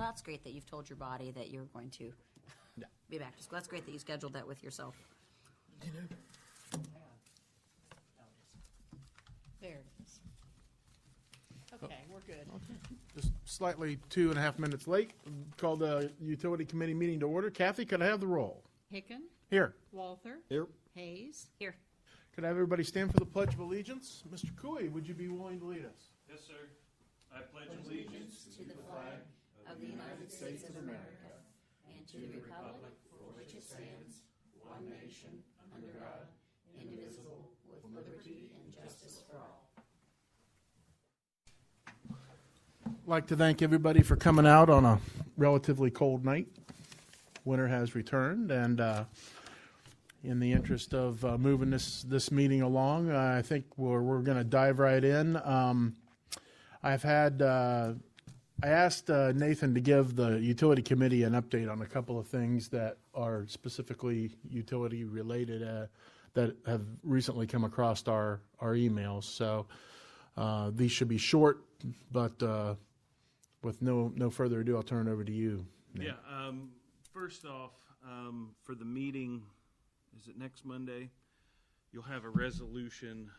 Well, that's great that you've told your body that you're going to be back to school. That's great that you scheduled that with yourself. There it is. Okay, we're good. Just slightly 2.5 minutes late. Call the utility committee meeting to order. Kathy, could I have the roll? Hicken, Here. Walther, Here. Hayes, Here. Could I have everybody stand for the Pledge of Allegiance? Mr. Cooey, would you be willing to lead us? Yes, sir. I pledge allegiance To the flag of the United States of America and to the republic for which it stands, one nation, under God, indivisible, with liberty and justice for all. I'd like to thank everybody for coming out on a relatively cold night. Winter has returned, and in the interest of moving this meeting along, I think we're going to dive right in. I asked Nathan to give the utility committee an update on a couple of things that are specifically utility related that have recently come across our emails. So these should be short, but with no further ado, I'll turn it over to you, Nate. Yeah. First off, for the meeting, is it next Monday? You'll have a resolution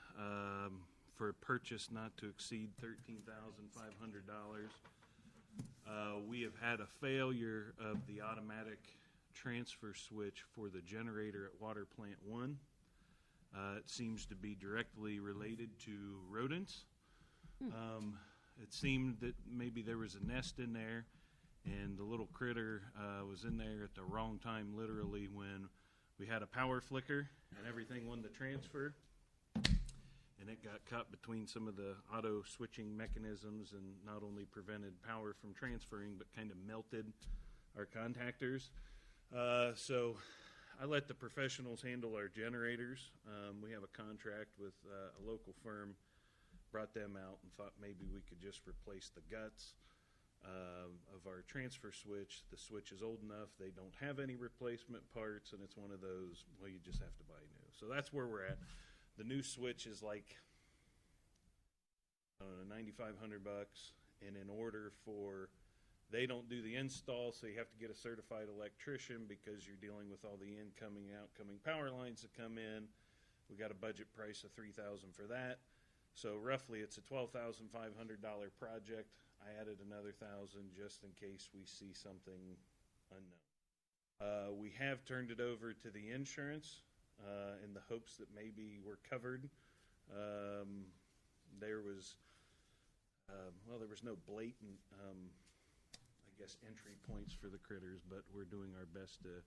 for a purchase not to exceed $13,500. We have had a failure of the automatic transfer switch for the generator at Water Plant 1. It seems to be directly related to rodents. It seemed that maybe there was a nest in there, and the little critter was in there at the wrong time, literally, when we had a power flicker and everything wanted to transfer. And it got caught between some of the auto switching mechanisms and not only prevented power from transferring, but kind of melted our contactors. So I let the professionals handle our generators. We have a contract with a local firm, brought them out and thought maybe we could just replace the guts of our transfer switch. The switch is old enough, they don't have any replacement parts, and it's one of those, well, you just have to buy new. So that's where we're at. The new switch is like, I don't know, $9,500, and in order for, they don't do the install, so you have to get a certified electrician because you're dealing with all the incoming and outgoing power lines that come in. We got a budget price of $3,000 for that. So roughly it's a $12,500 project. I added another $1,000 just in case we see something unknown. We have turned it over to the insurance in the hopes that maybe we're covered. There was no blatant, I guess, entry points for the critters, but we're doing our best to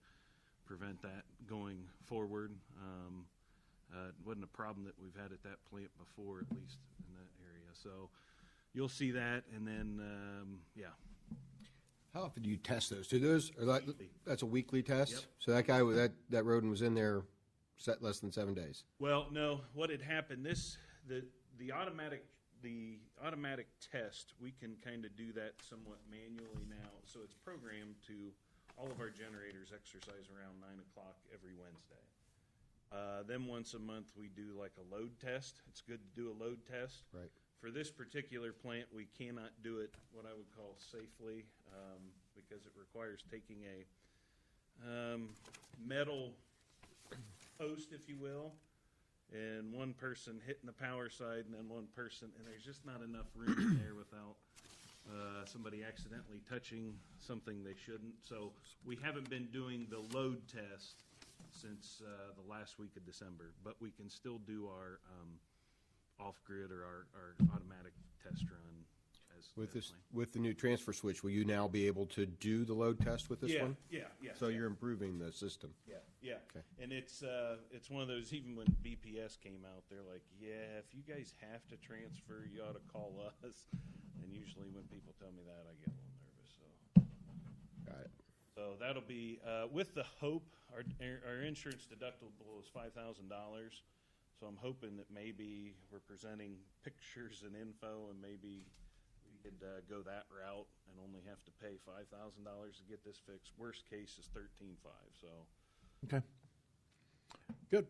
prevent that going forward. It wasn't a problem that we've had at that plant before, at least in that area. So you'll see that, and then, yeah. How often do you test those? Do those, or that's a weekly test? Yep. So that guy, that rodent was in there less than 7 days? Well, no, what had happened, the automatic test, we can kind of do that somewhat manually now. So it's programmed to, all of our generators exercise around 9 o'clock every Wednesday. Then once a month we do like a load test. It's good to do a load test. Right. For this particular plant, we cannot do it what I would call safely because it requires taking a metal post, if you will, and one person hitting the power side and then one person, and there's just not enough room in there without somebody accidentally touching something they shouldn't. So we haven't been doing the load test since the last week of December, but we can still do our off-grid or our automatic test run as With planned. the new transfer switch, will you now be able to do the load test with this one? Yeah. So you're improving the system? Yeah. Okay. And it's one of those, even when BPS came out, they're like, yeah, if you guys have to transfer, you ought to call us. And usually when people tell me that, I get a little nervous. So Got it. So that'll be, with the hope, our insurance deductible is $5,000. So I'm hoping that maybe we're presenting pictures and info, and maybe we could go that route and only have to pay $5,000 to get this fixed. Worst case is $13,500. So. Okay. Good.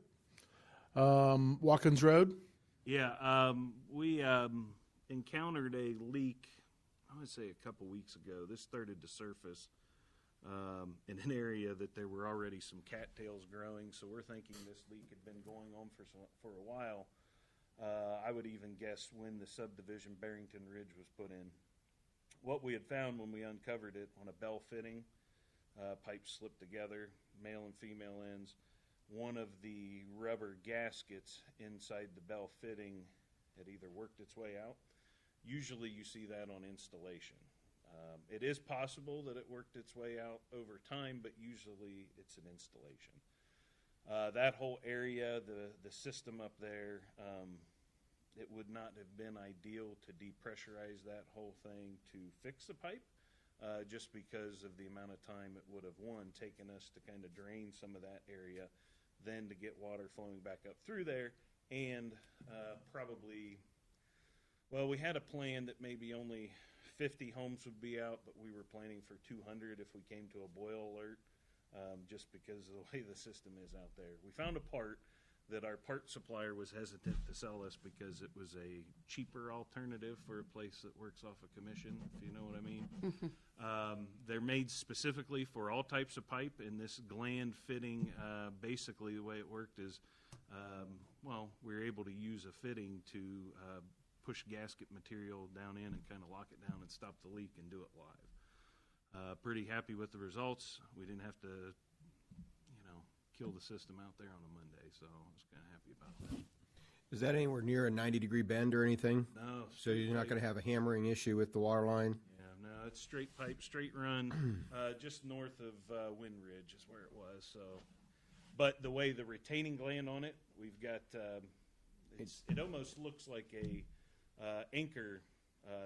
Watkins Road. Yeah, we encountered a leak, I would say a couple weeks ago, this started to surface in an area that there were already some cattails growing. So we're thinking this leak had been going on for a while. I would even guess when the subdivision Barrington Ridge was put in. What we had found when we uncovered it on a bell fitting, pipes slipped together, male and female ends. One of the rubber gaskets inside the bell fitting had either worked its way out. Usually you see that on installation. It is possible that it worked its way out over time, but usually it's an installation. That whole area, the system up there, it would not have been ideal to depressurize that whole thing to fix the pipe, just because of the amount of time it would have, taken us to kind of drain some of that area, then to get water flowing back up through there, and probably, well, we had a plan that maybe only 50 homes would be out, but we were planning for 200 if we came to a boil alert, just because of the way the system is out there. We found a part that our part supplier was hesitant to sell us because it was a cheaper alternative for a place that works off a commission, if you know what I mean. They're made specifically for all types of pipe, and this gland fitting, basically the way it worked is, well, we were able to use a fitting to push gasket material down in and kind of lock it down and stop the leak and do it live. Pretty happy with the results. We didn't have to, kill the system out there on a Monday, so I was kind of happy about that. Is that anywhere near a 90-degree bend or anything? No. So you're not going to have a hammering issue with the water line? Yeah, no, it's straight pipe, straight run, just north of Wind Ridge is where it was. So, but the way the retaining gland on it, we've got, it almost looks like a anchor.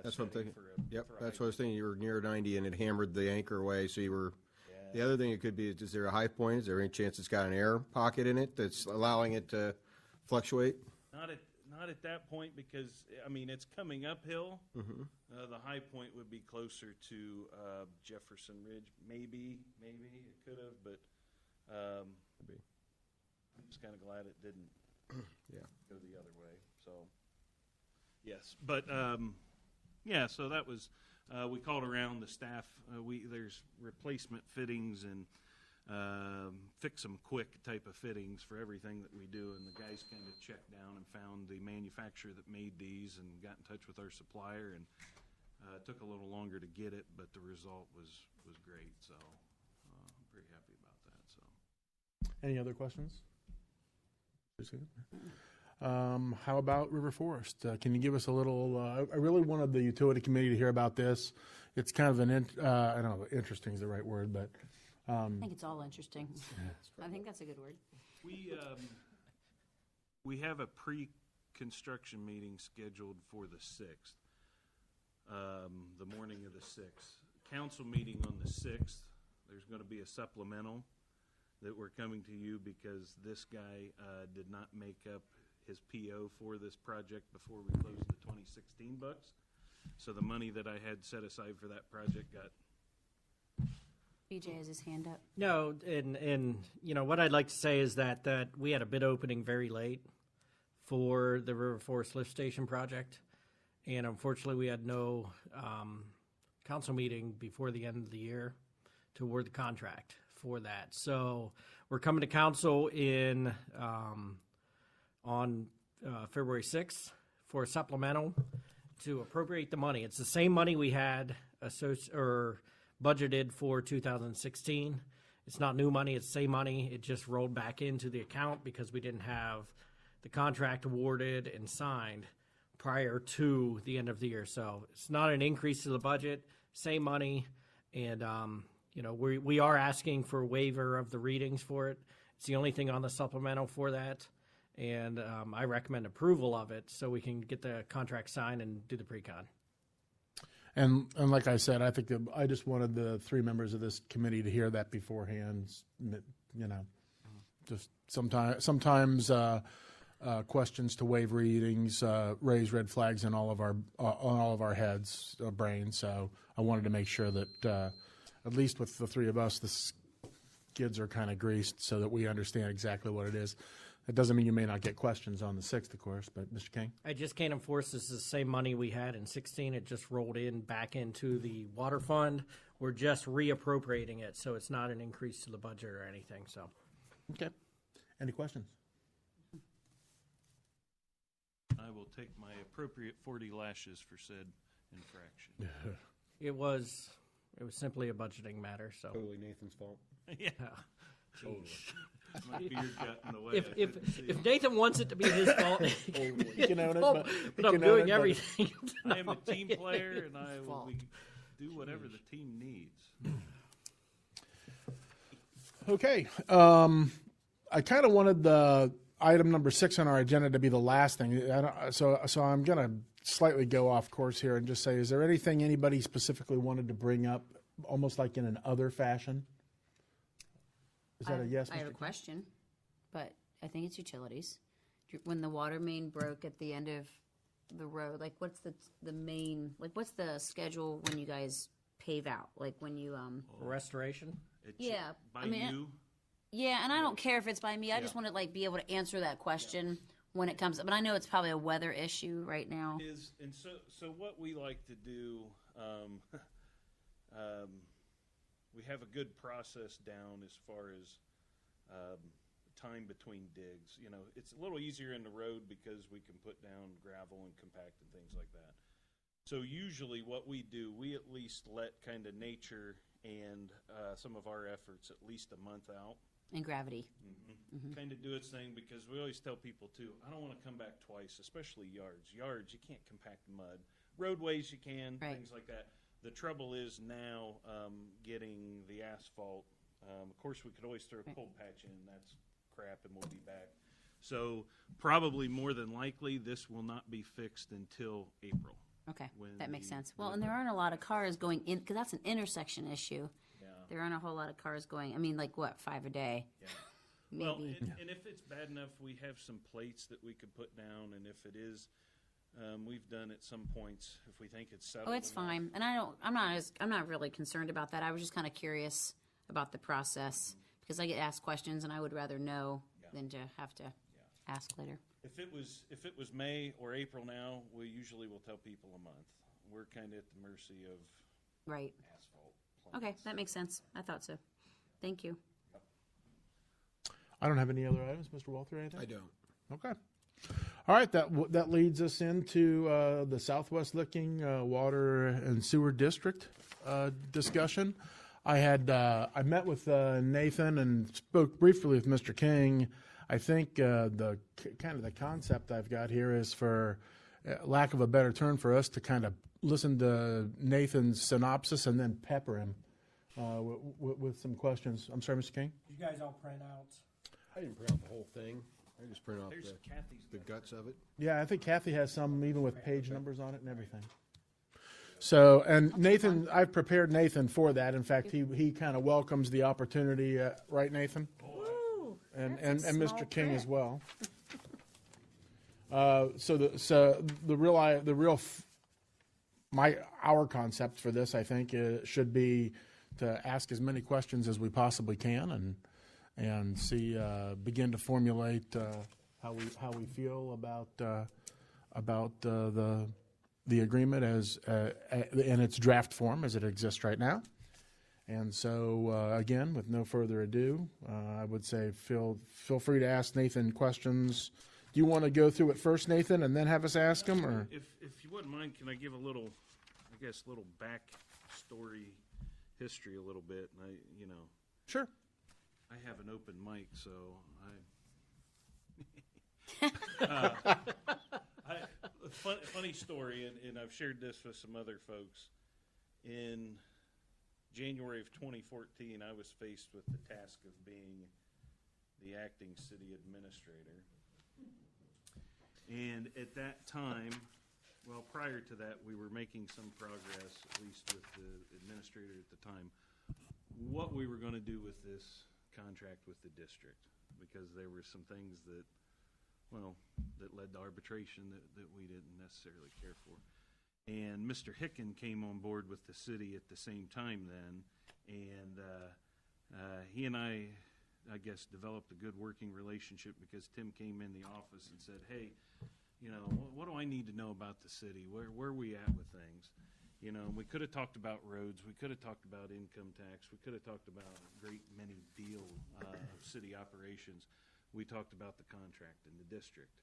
That's what I'm thinking. Yep, for a that's what I was thinking. You were near 90 and it hammered the anchor away, so you were... The other thing it could be is there a high point? Is there any chance it's got an air pocket in it that's allowing it to fluctuate? Not at that point, because it's coming uphill. Mm-hmm. The high point would be closer to Jefferson Ridge. Maybe it could have, but I'm just kind of glad it didn't. Yeah. Go the other way. So yes, but so that was. We called around the staff. There's replacement fittings and fix them quick type of fittings for everything that we do, and the guys kind of checked down and found the manufacturer that made these and got in touch with our supplier, and it took a little longer to get it, but the result was great. So I'm pretty happy about that. So Any other questions? How about River Forest? Can you give us a little, I really wanted the utility committee to hear about this. It's kind of I don't know, interesting is the right word, but. I think it's all interesting. I think that's a good word. We have a pre-construction meeting scheduled for the 6th, the morning of the 6th. Council meeting on the 6th, there's going to be a supplemental that we're coming to you because this guy did not make up his PO for this project before we closed the 2016 books. So the money that I had set aside for that project got... BJ has his hand up. No, and what I'd like to say is that we had a bid opening very late for the River Forest Lift Station project, and unfortunately we had no council meeting before the end of the year to award the contract for that. So we're coming to council on February 6th for a supplemental to appropriate the money. It's the same money we had budgeted for 2016. It's not new money, it's the same money. It just rolled back into the account because we didn't have the contract awarded and signed prior to the end of the year. So it's not an increase to the budget, same money. And, we are asking for a waiver of the readings for it. It's the only thing on the supplemental for that. And I recommend approval of it so we can get the contract signed and do the pre-con. And like I said, I think I just wanted the three members of this committee to hear that beforehand. Just sometimes questions to waive readings raise red flags in all of our heads, brains. So I wanted to make sure that at least with the three of us, the skids are kind of greased so that we understand exactly what it is. It doesn't mean you may not get questions on the 6th, of course, but Mr. King? I just can't enforce this is the same money we had in 16. It just rolled in back into the water fund. We're just reappropriating it, so it's not an increase to the budget or anything, so. Okay. Any questions? I will take my appropriate 40 lashes for said infraction. It was simply a budgeting matter, so. Totally Nathan's fault. Yeah. Might be your gut in the way. If Nathan wants it to be his fault, You can own it, but he I'm can own doing it, but- everything. I am a team player, and I will fault. do whatever the team needs. Okay. I kind of wanted the item number 6 on our agenda to be the last thing. So I'm going to slightly go off course here and just say, is there anything anybody specifically wanted to bring up, almost like in an other fashion? Is that a yes, I have a Mr. King? question, but I think it's utilities. When the water main broke at the end of the road, like what's the main, like what's the schedule when you guys pave out? Like when you, Restoration? It Yeah, By I mean, you, yeah, and I don't care if it's by me. I just want to like be able to answer that question when it comes up. But I know it's probably a weather issue right now. is, and so what we like to do, we have a good process down as far as time between digs. You know, it's a little easier in the road because we can put down gravel and compact and things like that. So usually what we do, we at least let kind of nature and some of our efforts at least a month out. And gravity. Kind of do its thing, because we always tell people too, I don't want to come back twice, especially yards. Yards, you can't compact mud. Roadways, you can, Right. things like that. The trouble is now getting the asphalt. Of course, we could always throw a cold patch in. That's crap, and we'll be back. So probably more than likely, this will not be fixed until April. Okay, When that makes the- sense. Well, and there aren't a lot of cars going in, because that's an intersection issue. Yeah. There aren't a whole lot of cars going, I mean, like what, 5 a day? Yeah. Maybe. Well, and if it's bad enough, we have some plates that we could put down, and if it is, we've done at some points, if we think it's settled. Oh, it's enough. fine. And I'm not really concerned about that. I was just kind of curious about the process, because I get asked questions and I would rather know than to have to ask later. If it was May or April now, we usually will tell people a month. We're kind of at the mercy of Right. asphalt. Okay, that makes sense. I thought so. Thank you. I don't have any other items. Mr. Walter, anything? I don't. Okay. All right, that leads us into the Southwest Licking Water and Sewer District discussion. I met with Nathan and spoke briefly with Mr. King. I think the concept I've got here is, for lack of a better term, for us to kind of listen to Nathan's synopsis and then pepper him with some questions. I'm sorry, Mr. King? You guys all print out. I didn't print out the whole thing. I just print out There's Kathy's. the guts of it. Yeah, I think Kathy has some even with page numbers on it and everything. So, and Nathan, I've prepared Nathan for that. In fact, he kind of welcomes the opportunity, right, Nathan? Woo! And That's a and small Mr. King print. as well. Our concept for this, I think, should be to ask as many questions as we possibly can and begin to formulate how we feel about the agreement as in its draft form as it exists right now. And so, again, with no further ado, I would say feel free to ask Nathan questions. Do you want to go through it first, Nathan, and then have us ask him, or? If you wouldn't mind, can I give a little back story history a little bit? And Sure. I have an open mic, so funny story, and I've shared this with some other folks. In January of 2014, I was faced with the task of being the acting city administrator. And at that time, well, prior to that, we were making some progress, at least with the administrator at the time, what we were going to do with this contract with the district, because there were some things that led to arbitration that we didn't necessarily care for. And Mr. Hicken came on board with the city at the same time then, and he and I I guess, developed a good working relationship because Tim came in the office and said, hey, you know, what do I need to know about the city? Where are we at with things? You know, we could have talked about roads. We could have talked about income tax. We could have talked about a great many deal of city operations. We talked about the contract in the district.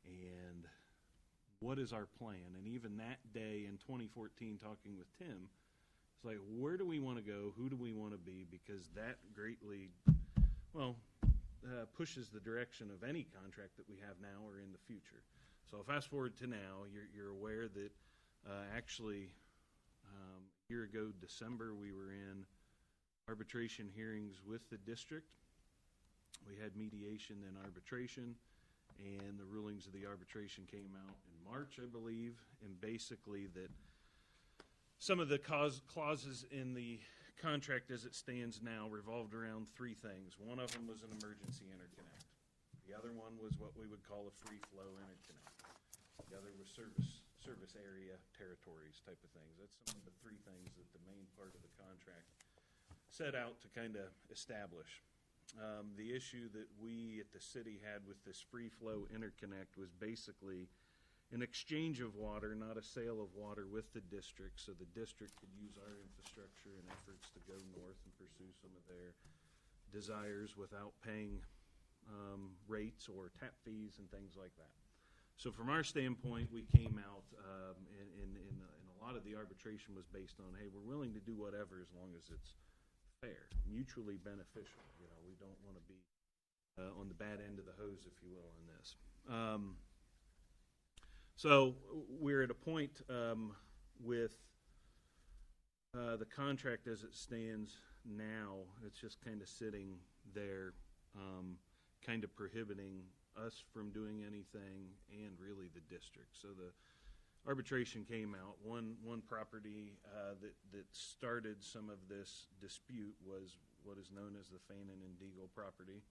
And what is our plan? And even that day in 2014, talking with Tim, it's like, where do we want to go? Who do we want to be? Because that greatly, well, pushes the direction of any contract that we have now or in the future. So fast forward to now, you're aware that actually a year ago, December, we were in arbitration hearings with the district. We had mediation, then arbitration, and the rulings of the arbitration came out in March, I believe, and basically that some of the clauses in the contract as it stands now revolved around three things. One of them was an emergency interconnect. The other one was what we would call a free flow interconnect. The other was service area territories type of things. That's some of the three things that the main part of the contract set out to kind of establish. The issue that we at the city had with this free flow interconnect was basically an exchange of water, not a sale of water with the district, so the district could use our infrastructure and efforts to go north and pursue some of their desires without paying rates or tap fees and things like that. So from our standpoint, we came out in a lot of the arbitration was based on, hey, we're willing to do whatever as long as it's fair, mutually beneficial. You know, we don't want to be on the bad end of the hose, if you will, on this. So we're at a point with the contract as it stands now. It's just kind of sitting there, kind of prohibiting us from doing anything, and really the district. So the arbitration came out. One property that started some of this dispute was what is known as the Fannin and Deagle property,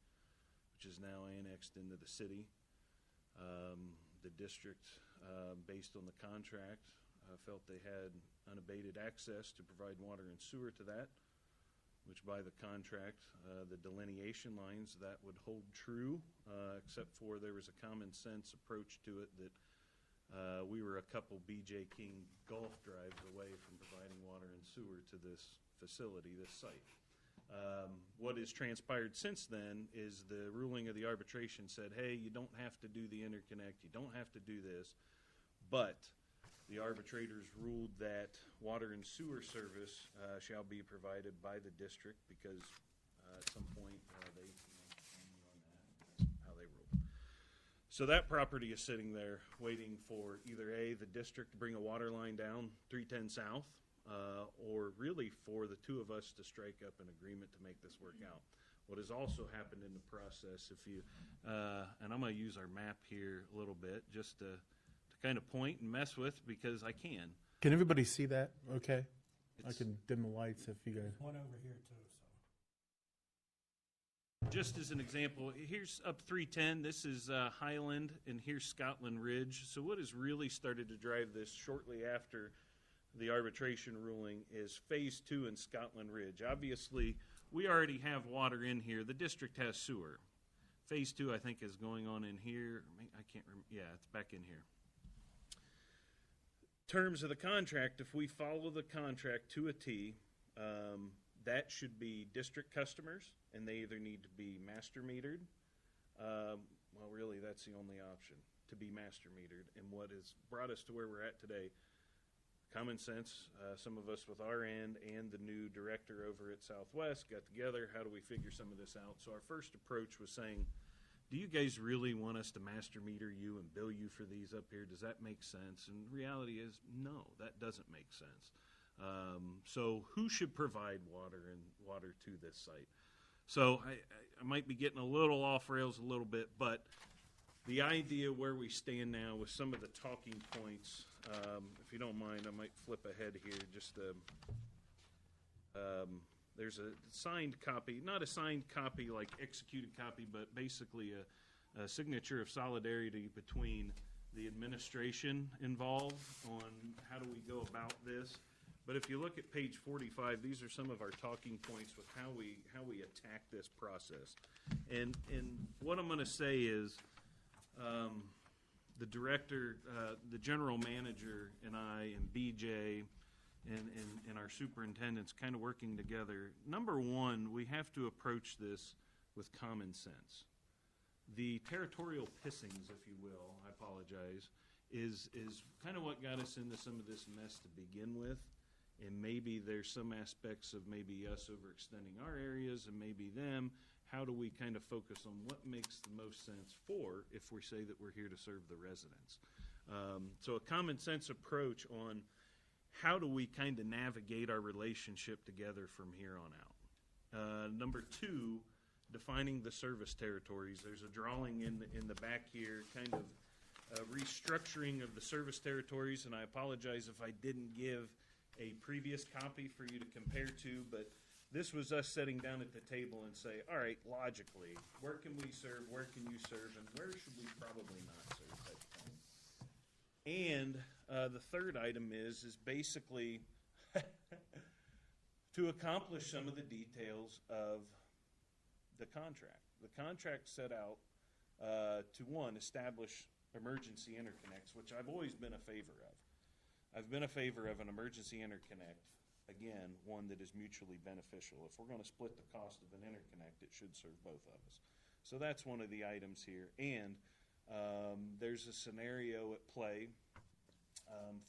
which is now annexed into the city. The district, based on the contract, felt they had unabated access to provide water and sewer to that, which by the contract, the delineation lines, that would hold true, except for there was a common sense approach to it that we were a couple BJ King golf drives away from providing water and sewer to this facility, this site. What has transpired since then is the ruling of the arbitration said, hey, you don't have to do the interconnect, you don't have to do this, but the arbitrators ruled that water and sewer service shall be provided by the district because at some point they that's how they ruled. So that property is sitting there waiting for either A, the district to bring a water line down 310 South, or really for the two of us to strike up an agreement to make this work out. What has also happened in the process, if you, and I'm going to use our map here a little bit just to kind of point and mess with because I can. Can everybody see that? Okay. I can dim the lights if you guys. One over here too, so. Just as an example, here's up 310. This is Highland, and here's Scotland Ridge. So what has really started to drive this shortly after the arbitration ruling is Phase 2 in Scotland Ridge. Obviously, we already have water in here. The district has sewer. Phase 2, I think, is going on in here. I can't remember. Yeah, it's back in here. Terms of the contract, if we follow the contract to a T, that should be district customers, and they either need to be master metered. Well, really, that's the only option, to be master metered. And what has brought us to where we're at today, common sense, some of us with our end and the new director over at Southwest got together. How do we figure some of this out? So our first approach was saying, do you guys really want us to master meter you and bill you for these up here? Does that make sense? And the reality is, no, that doesn't make sense. So who should provide water to this site? So I might be getting a little off rails a little bit, but the idea where we stand now with some of the talking points, if you don't mind, I might flip ahead here just to, there's a signed copy, not a signed copy like executed copy, but basically a signature of solidarity between the administration involved on how do we go about this, But if you look at page 45, these are some of our talking points with how we attack this process. And what I'm going to say is, the director, the general manager, and I, and BJ, and our superintendents kind of working together. Number one, we have to approach this with common sense. The territorial pissings, if you will, I apologize, is kind of what got us into some of this mess to begin with. And maybe there's some aspects of maybe us overextending our areas and maybe them. How do we kind of focus on what makes the most sense for if we say that we're here to serve the residents? So a common sense approach on how do we kind of navigate our relationship together from here on out. Number two, defining the service territories. There's a drawing in the back here, kind of restructuring of the service territories, and I apologize if I didn't give a previous copy for you to compare to, but this was us sitting down at the table and say, all right, logically, where can we serve, where can you serve, and where should we probably not serve type of thing. And the third item is basically to accomplish some of the details of the contract. The contract set out to, one, establish emergency interconnects, which I've always been a favor of. I've been a favor of an emergency interconnect, again, one that is mutually beneficial. If we're going to split the cost of an interconnect, it should serve both of us. So that's one of the items here. And there's a scenario at play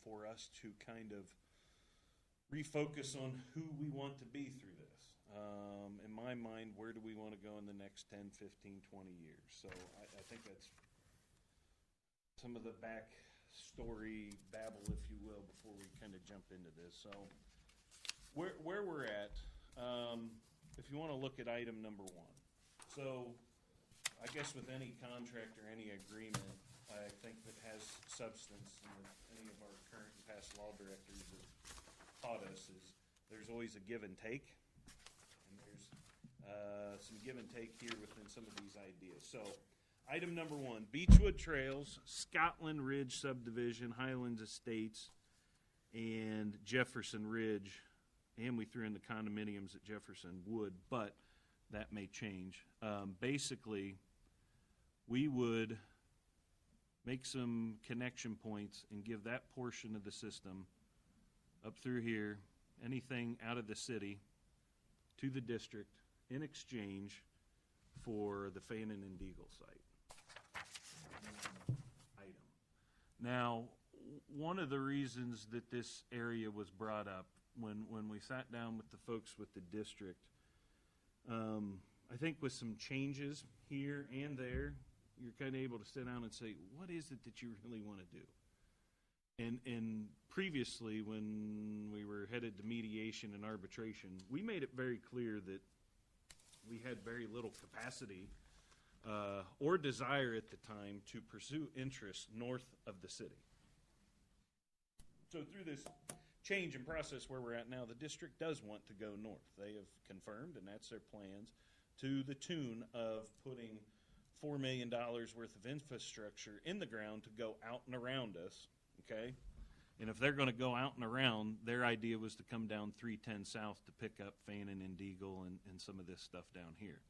for us to kind of refocus on who we want to be through this. In my mind, where do we want to go in the next 10, 15, 20 years? So I think that's some of the backstory babble, if you will, before we kind of jump into this. So where we're at, if you want to look at item number one. So I guess with any contract or any agreement, I think that has substance, and that any of our current and past law directors have taught us, is there's always a give and take, and there's some give and take here within some of these ideas. So item number one, Beechwood Trails, Scotland Ridge Subdivision, Highlands Estates, and Jefferson Ridge. And we threw in the condominiums at Jefferson Wood, but that may change. Basically, we would make some connection points and give that portion of the system up through here, anything out of the city, to the district in exchange for the Fannin and Deagle site. Item. Now, one of the reasons that this area was brought up when we sat down with the folks with the district, I think with some changes here and there, you're kind of able to sit down and say, what is it that you really want to do? And previously, when we were headed to mediation and arbitration, we made it very clear that we had very little capacity or desire at the time to pursue interests north of the city. So through this change in process where we're at now, the district does want to go north. They have confirmed, and that's their plans, to the tune of putting $4 million worth of infrastructure in the ground to go out and around us, okay? And if they're going to go out and around, their idea was to come down 310 South to pick up Fannin and Deagle and some of this stuff down here.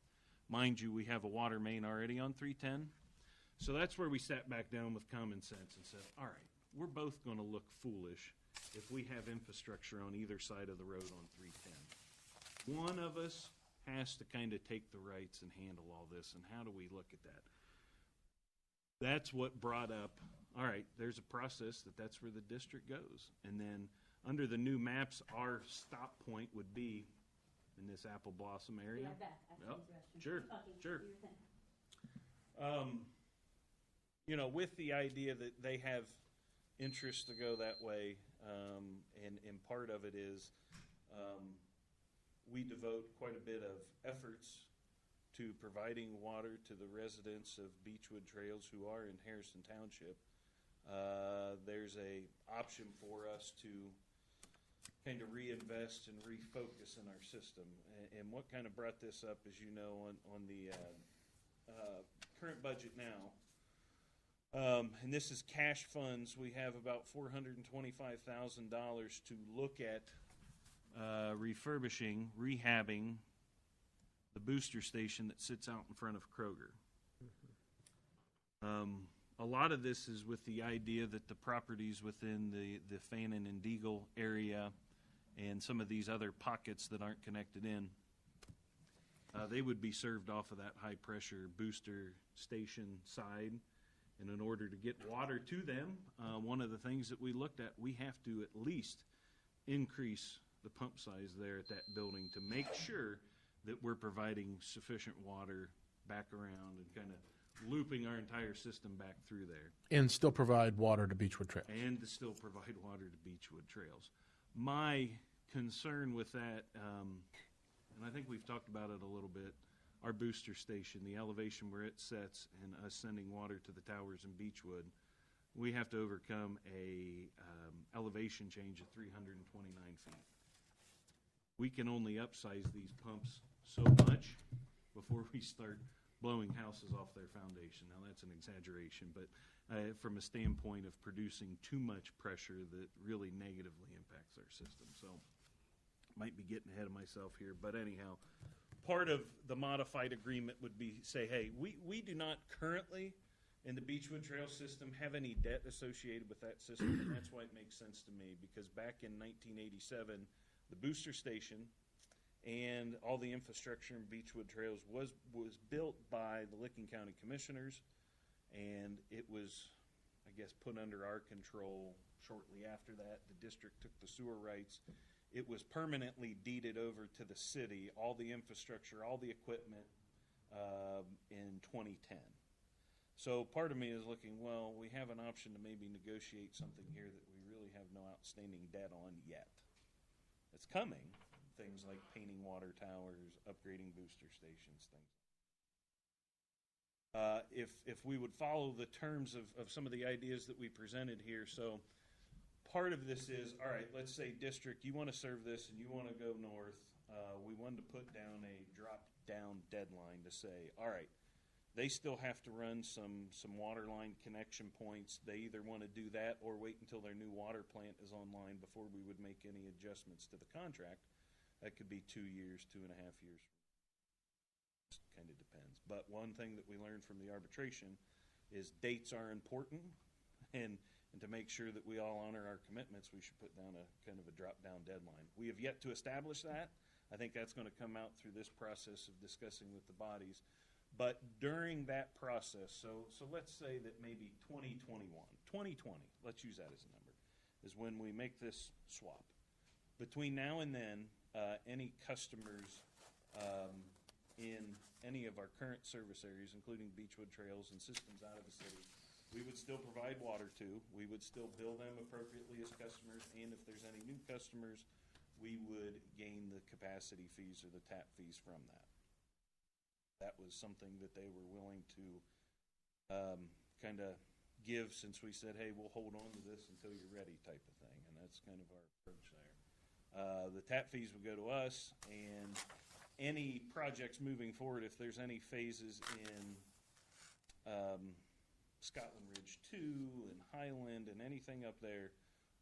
Mind you, we have a water main already on 310, so that's where we sat back down with common sense and said, all right, we're both going to look foolish if we have infrastructure on either side of the road on 310. One of us has to kind of take the rights and handle all this, and how do we look at that? That's what brought up, all right, there's a process that's where the district goes. And then under the new maps, our stop point would be in this Apple Blossom area. Right back. Yep. Sure, sure. You know, with the idea that they have interest to go that way, and part of it is we devote quite a bit of efforts to providing water to the residents of Beechwood Trails who are in Harrison Township. There's a option for us to kind of reinvest and refocus in our system. And what kind of brought this up, as you know, on the current budget now, And this is cash funds. We have about $425,000 to look at refurbishing, rehabbing the booster station that sits out in front of Kroger. A lot of this is with the idea that the properties within the Fannin and Deagle area and some of these other pockets that aren't connected in, they would be served off of that high-pressure booster station side. And in order to get water to them, one of the things that we looked at, we have to at least increase the pump size there at that building to make sure that we're providing sufficient water back around and kind of looping our entire system back through there. And still provide water to Beechwood Trail. And to still provide water to Beechwood Trails. My concern with that, and I think we've talked about it a little bit, our booster station, the elevation where it sets, and us sending water to the towers in Beechwood, we have to overcome a elevation change of 329 feet. We can only upsize these pumps so much before we start blowing houses off their foundation. Now, that's an exaggeration, but from a standpoint of producing too much pressure that really negatively impacts our system. So, might be getting ahead of myself here, but anyhow, part of the modified agreement would be say, hey, we do not currently in the Beechwood Trail system have any debt associated with that system, and that's why it makes sense to me, because back in 1987, the booster station and all the infrastructure in Beechwood Trails was built by the Licking County Commissioners, and it was, I guess, put under our control shortly after that. The district took the sewer rights. It was permanently deeded over to the city, all the infrastructure, all the equipment, in 2010. So part of me is looking, well, we have an option to maybe negotiate something here that we really have no outstanding debt on yet. It's coming. Things like painting water towers, upgrading booster stations, things. If we would follow the terms of some of the ideas that we presented here, so part of this is, all right, let's say district, you want to serve this and you want to go north. We wanted to put down a drop-down deadline to say, all right, they still have to run some water line connection points. They either want to do that or wait until their new water plant is online before we would make any adjustments to the contract. That could be 2 years, 2.5 years. Just kind of depends. But one thing that we learned from the arbitration is dates are important, and to make sure that we all honor our commitments, we should put down a kind of a drop-down deadline. We have yet to establish that. I think that's going to come out through this process of discussing with the bodies. But during that process, so let's say that maybe 2020, let's use that as a number, is when we make this swap. Between now and then, any customers in any of our current service areas, including Beechwood Trails and systems out of the city, we would still provide water to. We would still bill them appropriately as customers, and if there's any new customers, we would gain the capacity fees or the tap fees from that. That was something that they were willing to kind of give, since we said, hey, we'll hold on to this until you're ready type of thing, and that's kind of our approach there. The tap fees would go to us, and any projects moving forward, if there's any phases in Scotland Ridge 2 and Highland and anything up there,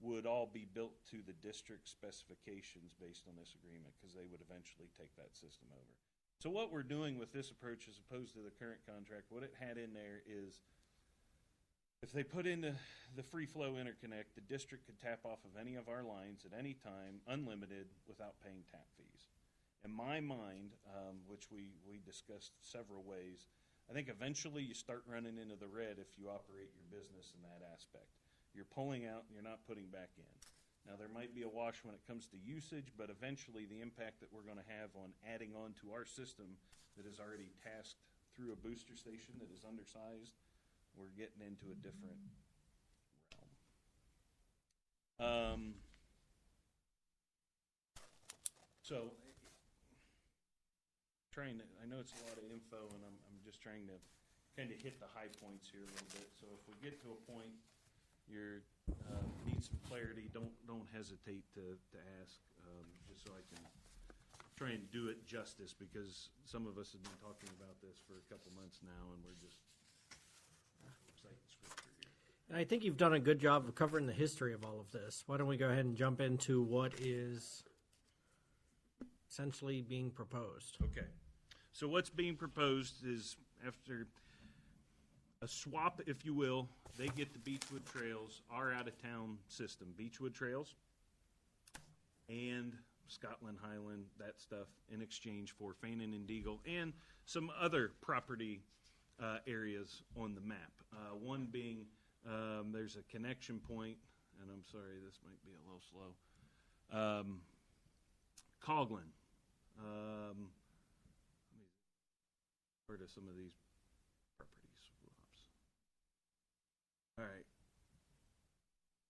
would all be built to the district specifications based on this agreement, because they would eventually take that system over. So what we're doing with this approach as opposed to the current contract, what it had in there is, if they put in the free flow interconnect, the district could tap off of any of our lines at any time, unlimited, without paying tap fees. In my mind, which we discussed several ways, I think eventually you start running into the red if you operate your business in that aspect. You're pulling out and you're not putting back in. Now, there might be a wash when it comes to usage, but eventually the impact that we're going to have on adding on to our system that is already tasked through a booster station that is undersized, we're getting into a different realm. So, I know it's a lot of info, and I'm just trying to kind of hit the high points here a little bit. So if we get to a point you need some clarity, don't hesitate to ask, just so I can try and do it justice, because some of us have been talking about this for a couple months now, and we're just citing script. And I think you've done a good job of covering the history of all of this. Why don't we go ahead and jump into what is essentially being proposed? Okay. So what's being proposed is after a swap, if you will, they get the Beechwood Trails, our out-of-town system, Beechwood Trails, and Scotland Highland, that stuff, in exchange for Fannin and Deagle and some other property areas on the map. One being there's a connection point, and I'm sorry, this might be a little slow. Coghlan. Where do some of these properties? Whoops. All right.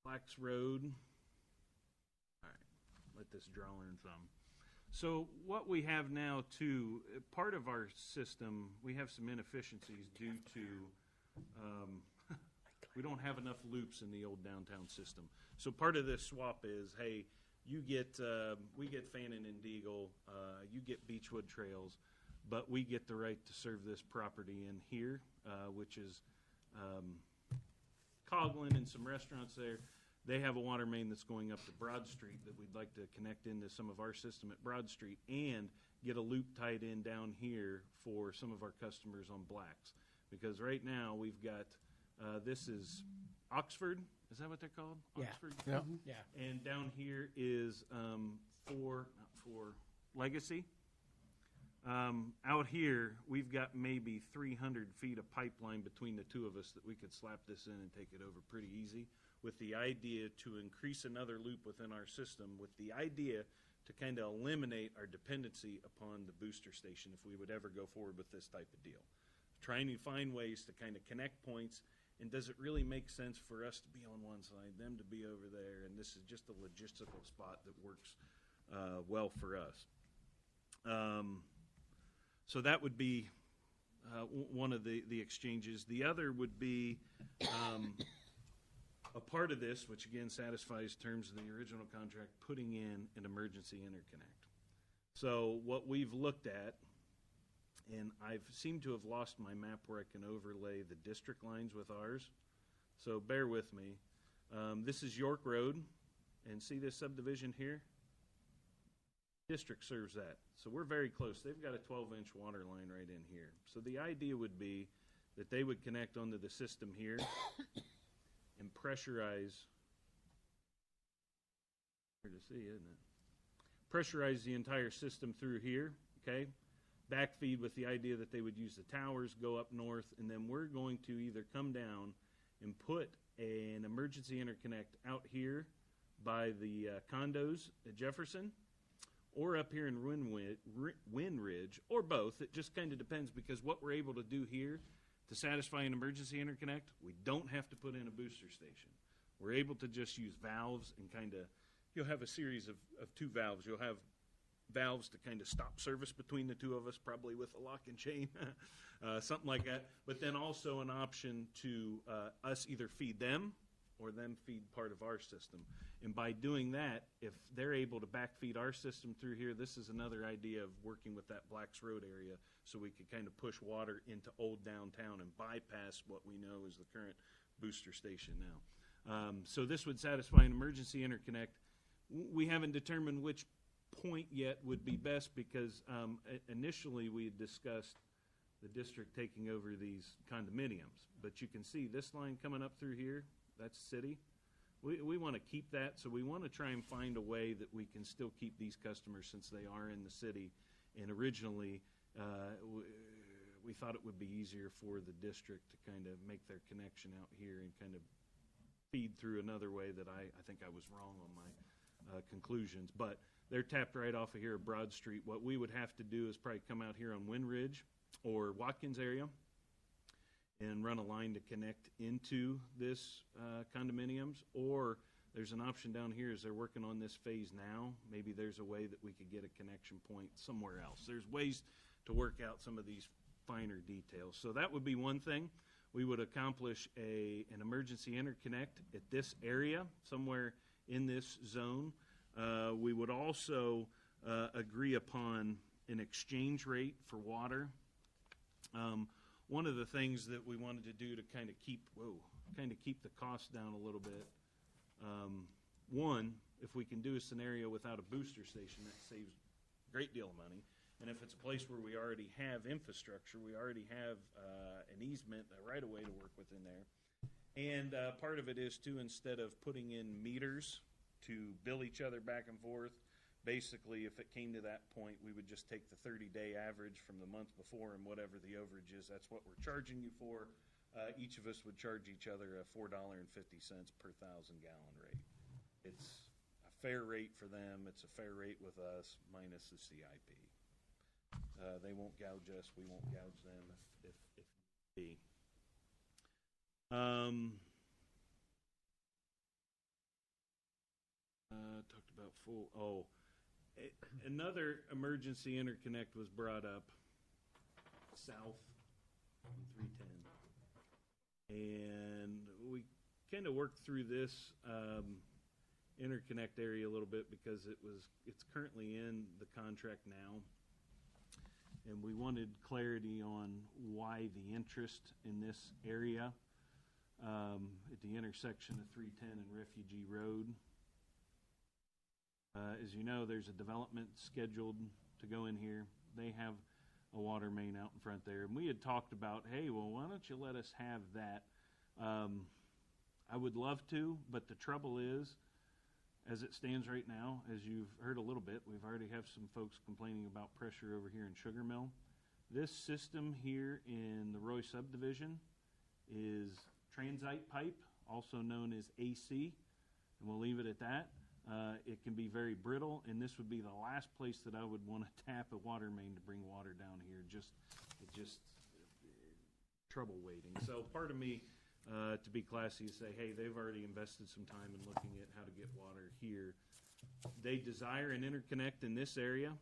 Blacks Road. All right. Let this draw in some. So what we have now, too, part of our system, we have some inefficiencies due to we don't have enough loops in the old downtown system. So part of this swap is, hey, you get we get Fannin and Deagle, you get Beechwood Trails, but we get the right to serve this property in here, which is Coghlan and some restaurants there. They have a water main that's going up to Broad Street that we'd like to connect into some of our system at Broad Street and get a loop tied in down here for some of our customers on Blacks. Because right now we've got, this is Oxford, is that what they're called? Yeah. Oxford? Yeah. Yeah. And down here is Legacy. Out here, we've got maybe 300 feet of pipeline between the two of us that we could slap this in and take it over pretty easy, with the idea to increase another loop within our system, with the idea to kind of eliminate our dependency upon the booster station if we would ever go forward with this type of deal. Trying to find ways to kind of connect points, and does it really make sense for us to be on one side, them to be over there, and this is just a logistical spot that works well for us. So that would be one of the exchanges. The other would be a part of this, which again satisfies terms of the original contract, putting in an emergency interconnect. So what we've looked at, and I've seemed to have lost my map where I can overlay the district lines with ours, so bear with me. This is York Road, and see this subdivision here? District serves that. So we're very close. They've got a 12-inch water line right in here. So the idea would be that they would connect onto the system here and pressurize, hard to see, isn't it? Pressurize the entire system through here, okay? Backfeed with the idea that they would use the towers, go up north, and then we're going to either come down and put an emergency interconnect out here by the condos at Jefferson, or up here in Windridge, or both. It just kind of depends, because what we're able to do here to satisfy an emergency interconnect, we don't have to put in a booster station. We're able to just use valves and kind of, you'll have a series of two valves. You'll have valves to kind of stop service between the two of us, probably with a lock and chain, something like that. But then also an option to us either feed them or them feed part of our system. And by doing that, if they're able to backfeed our system through here, this is another idea of working with that Blacks Road area, so we could kind of push water into old downtown and bypass what we know is the current booster station now. So this would satisfy an emergency interconnect. We haven't determined which point yet would be best, because initially we had discussed the district taking over these condominiums. But you can see this line coming up through here, that's city. We want to keep that, so we want to try and find a way that we can still keep these customers, since they are in the city. And originally, we thought it would be easier for the district to kind of make their connection out here and kind of feed through another way that I think I was wrong on my conclusions. But they're tapped right off of here at Broad Street. What we would have to do is probably come out here on Windridge or Watkins area and run a line to connect into this condominiums, or there's an option down here as they're working on this phase now. Maybe there's a way that we could get a connection point somewhere else. There's ways to work out some of these finer details. So that would be one thing. We would accomplish an emergency interconnect at this area, somewhere in this zone. We would also agree upon an exchange rate for water. One of the things that we wanted to do to kind of keep, kind of keep the cost down a little bit. One, if we can do a scenario without a booster station, that saves a great deal of money. And if it's a place where we already have infrastructure, we already have an easement, a right-of-way to work within there. And part of it is, too, instead of putting in meters to bill each other back and forth, basically, if it came to that point, we would just take the 30-day average from the month before and whatever the overage is, that's what we're charging you for. Each of us would charge each other a $4.50 per 1,000-gallon rate. It's a fair rate for them. It's a fair rate with us, minus the CIP. They won't gouge us. We won't gouge them if be. Talked about another emergency interconnect was brought up south on 310. And we kind of worked through this interconnect area a little bit because it's currently in the contract now. And we wanted clarity on why the interest in this area at the intersection of 310 and Refugee Road. As you know, there's a development scheduled to go in here. They have a water main out in front there. And we had talked about, hey, well, why don't you let us have that? I would love to, but the trouble is, as it stands right now, as you've heard a little bit, we've already have some folks complaining about pressure over here in Sugar Mill. This system here in the Roy subdivision is transite pipe, also known as AC, and we'll leave it at that. It can be very brittle, and this would be the last place that I would want to tap a water main to bring water down here. Trouble waiting. So part of me, to be classy, say, hey, they've already invested some time in looking at how to get water here. They desire an interconnect in this area,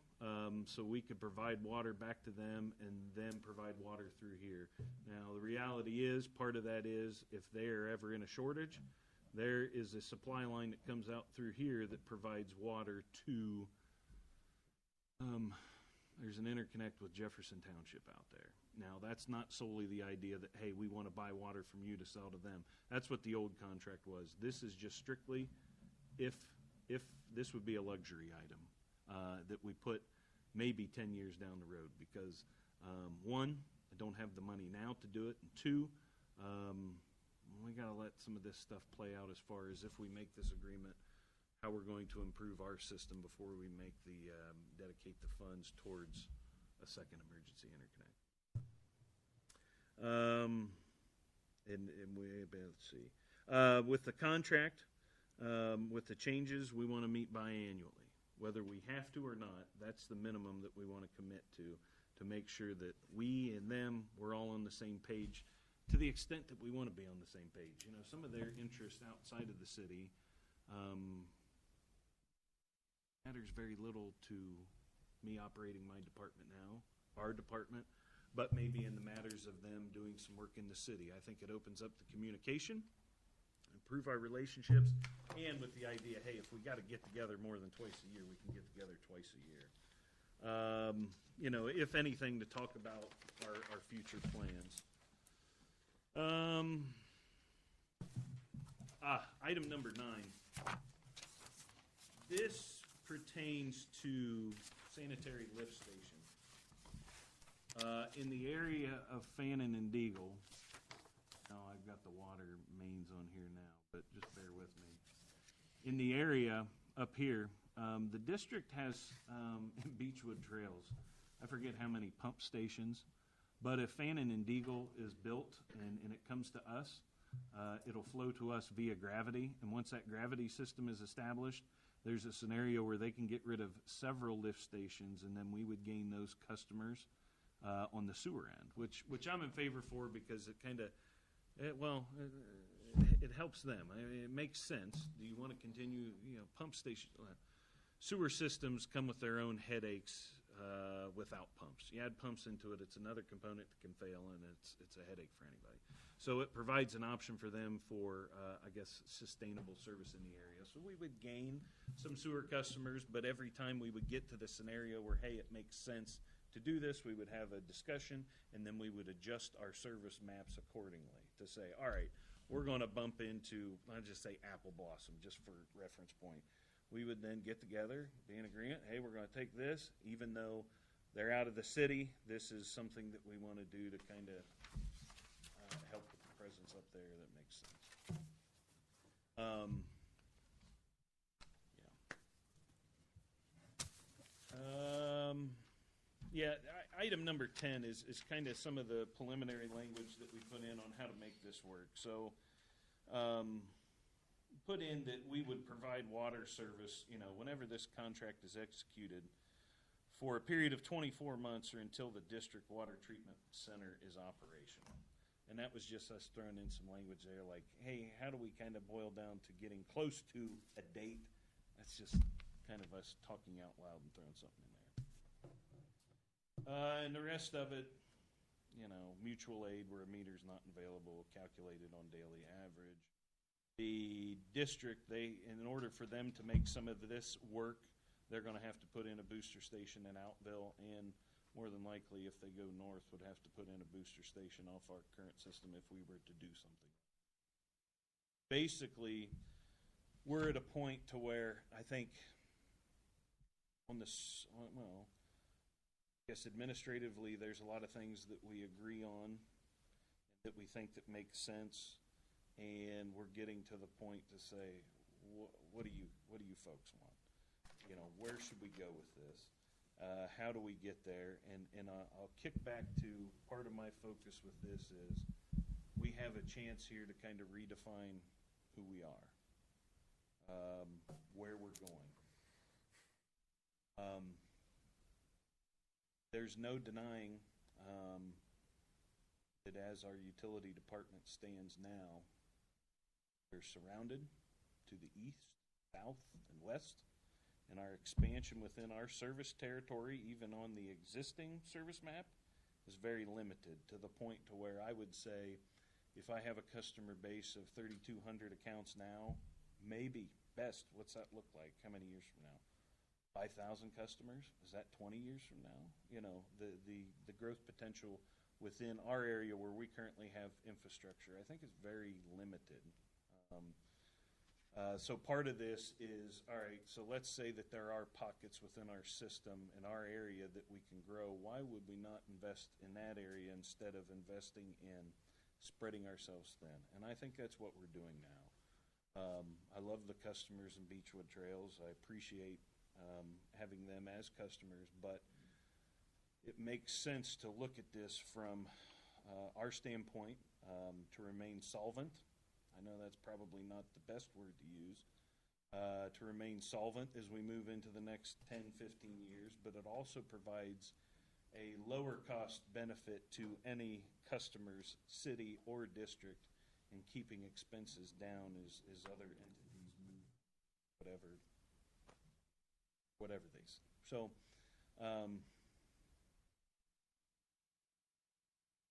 so we could provide water back to them and then provide water through here. Now, the reality is, part of that is, if they are ever in a shortage, there is a supply line that comes out through here that provides water to, there's an interconnect with Jefferson Township out there. Now, that's not solely the idea that, hey, we want to buy water from you to sell to them. That's what the old contract was. This is just strictly if this would be a luxury item that we put maybe 10 years down the road because, one, I don't have the money now to do it, and two, we got to let some of this stuff play out as far as if we make this agreement, how we're going to improve our system before we make dedicate the funds towards a second emergency interconnect. Let's see. With the contract, with the changes, we want to meet biannually. Whether we have to or not, that's the minimum that we want to commit to make sure that we and them, we're all on the same page to the extent that we want to be on the same page. You know, some of their interest outside of the city matters very little to me operating my department now, our department, but maybe in the matters of them doing some work in the city. I think it opens up the communication, improve our relationships, and with the idea, hey, if we got to get together more than twice a year, we can get together twice a year. You know, if anything, to talk about our future plans. Item number 9. This pertains to sanitary lift station. In the area of Fannin and Deagle, now I've got the water mains on here now, but just bear with me. In the area up here, the district has Beechwood Trails. I forget how many pump stations, but if Fannin and Deagle is built and it comes to us, it'll flow to us via gravity. And once that gravity system is established, there's a scenario where they can get rid of several lift stations, and then we would gain those customers on the sewer end, which I'm in favor for because it kind of, it helps them. I mean, it makes sense. Do you want to continue, pump station, sewer systems come with their own headaches without pumps. You add pumps into it, it's another component that can fail, and it's a headache for anybody. So it provides an option for them for, sustainable service in the area. So we would gain some sewer customers, but every time we would get to the scenario where, hey, it makes sense to do this, we would have a discussion, and then we would adjust our service maps accordingly to say, all right, we're going to bump into, I'll just say Apple Blossom, just for reference point. We would then get together, be in agreement, hey, we're going to take this, even though they're out of the city, this is something that we want to do to kind of help with the presence up there. That makes sense. Item number 10 is kind of some of the preliminary language that we put in on how to make this work. So, put in that we would provide water service, whenever this contract is executed, for a period of 24 months or until the district water treatment center is operational. And that was just us throwing in some language there like, hey, how do we kind of boil down to getting close to a date? That's just kind of us talking out loud and throwing something in there. And the rest of it, mutual aid where a meter's not available, calculated on daily average. The district, in order for them to make some of this work, they're going to have to put in a booster station in Outville, and more than likely, if they go north, would have to put in a booster station off our current system if we were to do something. Basically, we're at a point to where I think on this, well, I guess administratively, there's a lot of things that we agree on that we think that make sense, and we're getting to the point to say, what do you folks want? Where should we go with this? How do we get there? And I'll kick back to part of my focus with this is we have a chance here to kind of redefine who we are, where we're going. There's no denying that as our utility department stands now, we're surrounded to the east, south, and west, and our expansion within our service territory, even on the existing service map, is very limited to the point to where I would say if I have a customer base of 3,200 accounts now, maybe, best, what's that look like? How many years from now? 5,000 customers? Is that 20 years from now? The growth potential within our area where we currently have infrastructure, I think is very limited. So part of this is, all right, so let's say that there are pockets within our system in our area that we can grow. Why would we not invest in that area instead of investing in spreading ourselves thin? And I think that's what we're doing now. I love the customers in Beechwood Trails. I appreciate having them as customers, but it makes sense to look at this from our standpoint, to remain solvent. I know that's probably not the best word to use, to remain solvent as we move into the next 10, 15 years, but it also provides a lower cost benefit to any customer's city or district in keeping expenses down as other entities move whatever they say. So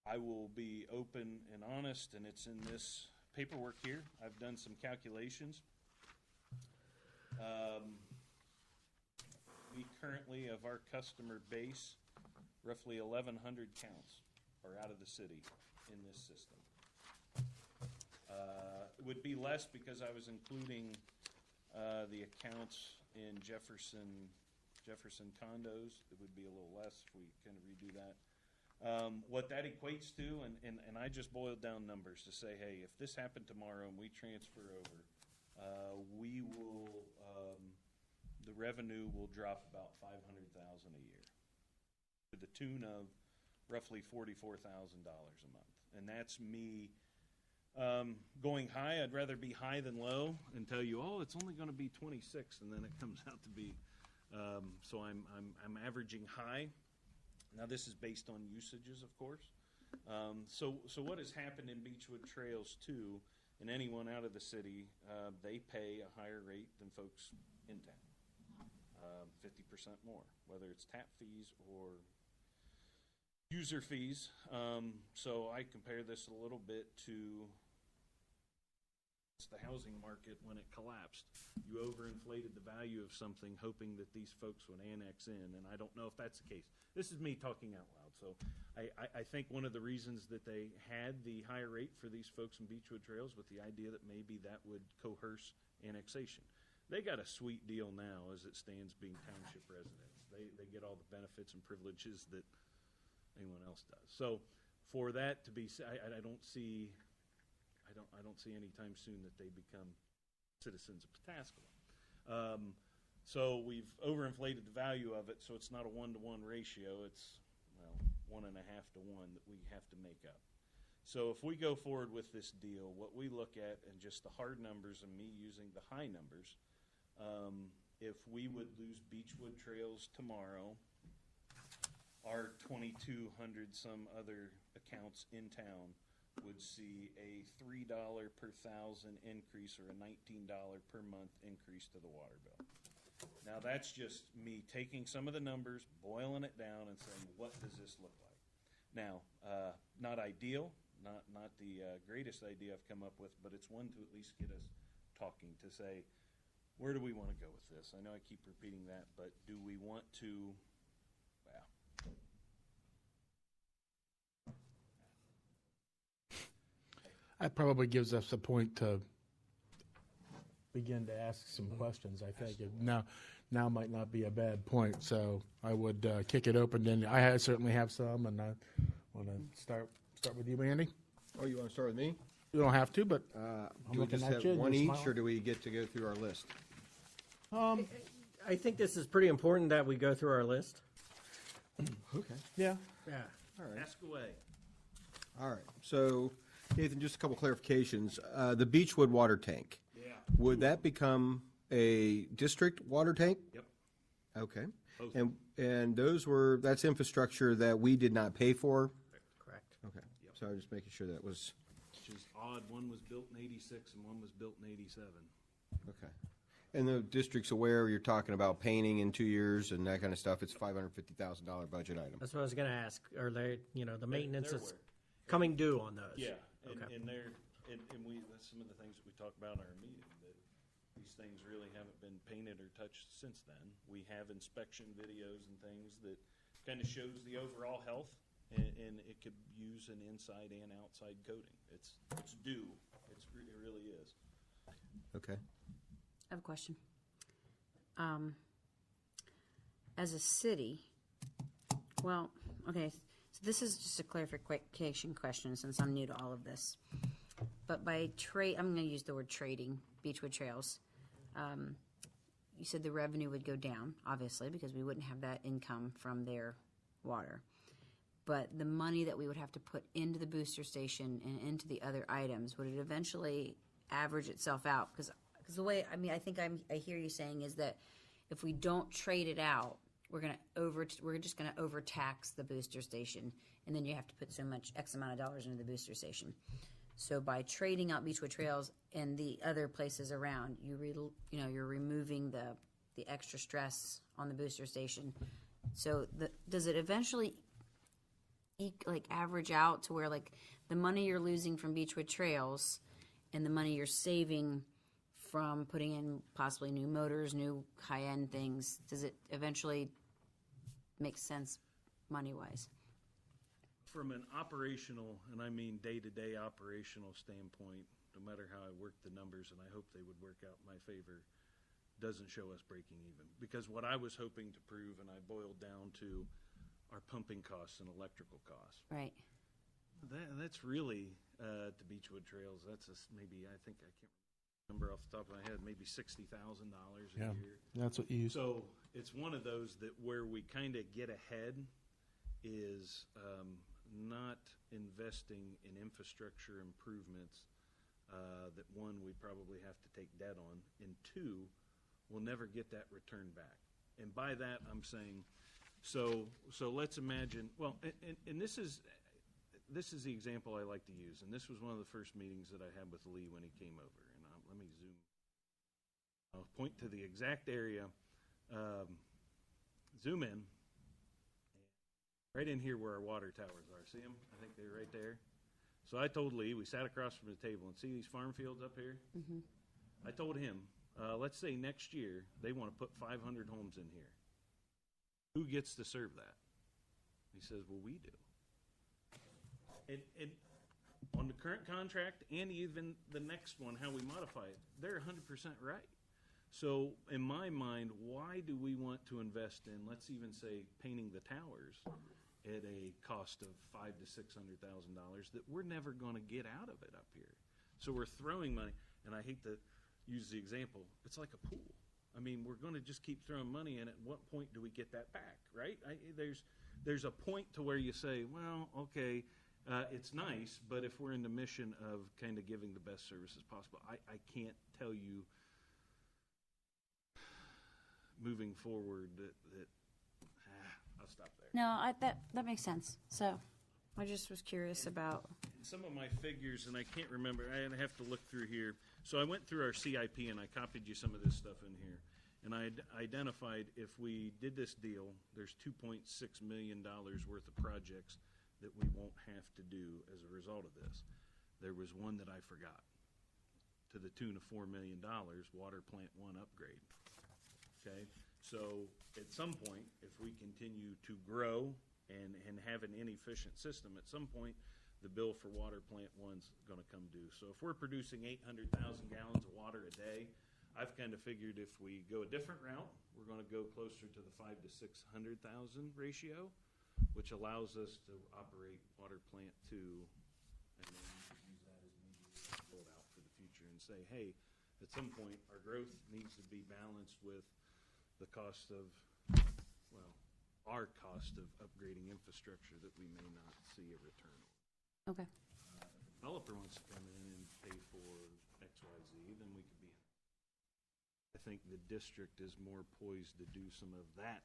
I will be open and honest, and it's in this paperwork here. I've done some calculations. We currently, of our customer base, roughly 1,100 counts are out of the city in this system. It would be less because I was including the accounts in Jefferson condos. It would be a little less if we kind of redo that. What that equates to, and I just boiled down numbers to say, hey, if this happened tomorrow and we transfer over, we will, the revenue will drop about $500,000 a year to the tune of roughly $44,000 a month. And that's me going high. I'd rather be high than low and tell you, oh, it's only going to be 26, and then it comes out to be, so I'm averaging high. Now, this is based on usages, of course. So what has happened in Beechwood Trails, too, and anyone out of the city, they pay a higher rate than folks in town, 50% more, whether it's tap fees or user fees. So I compare this a little bit to It's the housing market when it collapsed. You overinflated the value of something, hoping that these folks would annex in, and I don't know if that's the case. This is me talking out loud. So I think one of the reasons that they had the higher rate for these folks in Beechwood Trails with the idea that maybe that would coerce annexation. They got a sweet deal now as it stands being township residents. They get all the benefits and privileges that anyone else does. So for that to be, I don't see anytime soon that they become citizens of Pataskala. So we've overinflated the value of it, so it's not a 1-to-1 ratio. It's, well, 1.5 to 1 that we have to make up. So if we go forward with this deal, what we look at, and just the hard numbers and me using the high numbers, if we would lose Beechwood Trails tomorrow, our 2,200 some other accounts in town would see a $3 per thousand increase or a $19 per month increase to the water bill. Now that's just me taking some of the numbers, boiling it down, and saying, what does this look like? Now, not ideal, not the greatest idea I've come up with, but it's one to at least get us talking to say, where do we want to go with this? I know I keep repeating that, but do we want to, well, That probably gives us a point to begin to ask some questions, I think. Now might not be a bad point, so I would kick it open. Then I certainly have some, and I want to start with you, Andy. Oh, you want to start with me? You don't have to, but Do I'm we looking just at have you. and one you're each, smiling. or do we get to go through our list? I think this is pretty important that we go through our list. Okay. Yeah. Yeah. All right. ask away. All right. So, Nathan, just a couple clarifications. The Beechwood water tank, Yeah. would that become a district water tank? Yep. Okay. Both. And that's infrastructure that we did not pay for? Correct. Okay. So I was just making sure that was, Which is odd. One was built in 86 and one was built in 87. okay. And the district's aware you're talking about painting in 2 years and that kind of stuff. It's a $550,000 budget item. That's what I was going to ask. Are they, the maintenance they're is aware. coming due on those? Yeah, and, Okay. and that's some of the things that we talked about in our meeting, that these things really haven't been painted or touched since then. We have inspection videos and things that kind of shows the overall health, and it could use an inside and outside coating. It's due. It really is. Okay. I have a question. As a city, well, okay, so this is just a clarification question since I'm new to all of this. But by trade, I'm going to use the word trading, Beechwood Trails. You said the revenue would go down, obviously, because we wouldn't have that income from their water. But the money that we would have to put into the booster station and into the other items, would it eventually average itself out? Because the way, I think I hear you saying is that if we don't trade it out, we're just gonna overtax the booster station, and then you have to put so much X amount of dollars into the booster station. So by trading out Beechwood Trails and the other places around, you're removing the extra stress on the booster station. So does it eventually average out to where the money you're losing from Beechwood Trails and the money you're saving from putting in possibly new motors, new high-end things, does it eventually make sense money-wise? From an operational, and I mean day-to-day operational standpoint, no matter how I work the numbers, and I hope they would work out in my favor, doesn't show us breaking even. Because what I was hoping to prove, and I boiled down to, our pumping costs and electrical costs. Right. That's really, to Beechwood Trails, that's maybe, I think, I can't remember off the top of my head, maybe $60,000 a Yeah. year. That's what you use. So it's one of those that where we kind of get ahead is not investing in infrastructure improvements that, one, we probably have to take debt on, and two, we'll never get that return back. And by that, I'm saying, so let's imagine, well, and this is the example I like to use, and this was one of the first meetings that I had with Lee when he came over. And let me zoom. I'll point to the exact area. Zoom in. Right in here where our water towers are. See them? I think they're right there. So I told Lee, we sat across from the table, and see these farm fields up here? I told him, let's say next year, they want to put 500 homes in here. Who gets to serve that? He says, well, we do. And on the current contract and even the next one, how we modify it, they're 100% right. So in my mind, why do we want to invest in, let's even say, painting the towers at a cost of $500,000 to $600,000 that we're never going to get out of it up here? So we're throwing money, and I hate to use the example, it's like a pool. I mean, we're going to just keep throwing money in. At what point do we get that back, right? There's a point to where you say, well, okay, it's nice, but if we're in the mission of kind of giving the best services possible, I can't tell you moving forward that I'll stop there. No, that makes sense. So I just was curious about. Some of my figures, and I can't remember, I have to look through here. So I went through our CIP and I copied you some of this stuff in here. And I identified if we did this deal, there's $2.6 million worth of projects that we won't have to do as a result of this. There was one that I forgot, to the tune of $4 million, Water Plant 1 upgrade. Okay, so at some point, if we continue to grow and have an inefficient system, at some point, the bill for Water Plant 1's going to come due. So if we're producing 800,000 gallons of water a day, I've kind of figured if we go a different route, we're going to go closer to the 500,000 to 600,000 ratio, which allows us to operate Water Plant 2, and then we could use that as maybe a build out for the future and say, hey, at some point, our growth needs to be balanced with the cost of, well, our cost of upgrading infrastructure that we may not see a return on. Okay. If a developer wants to come in and pay for X, Y, Z, then we could be in. I think the district is more poised to do some of that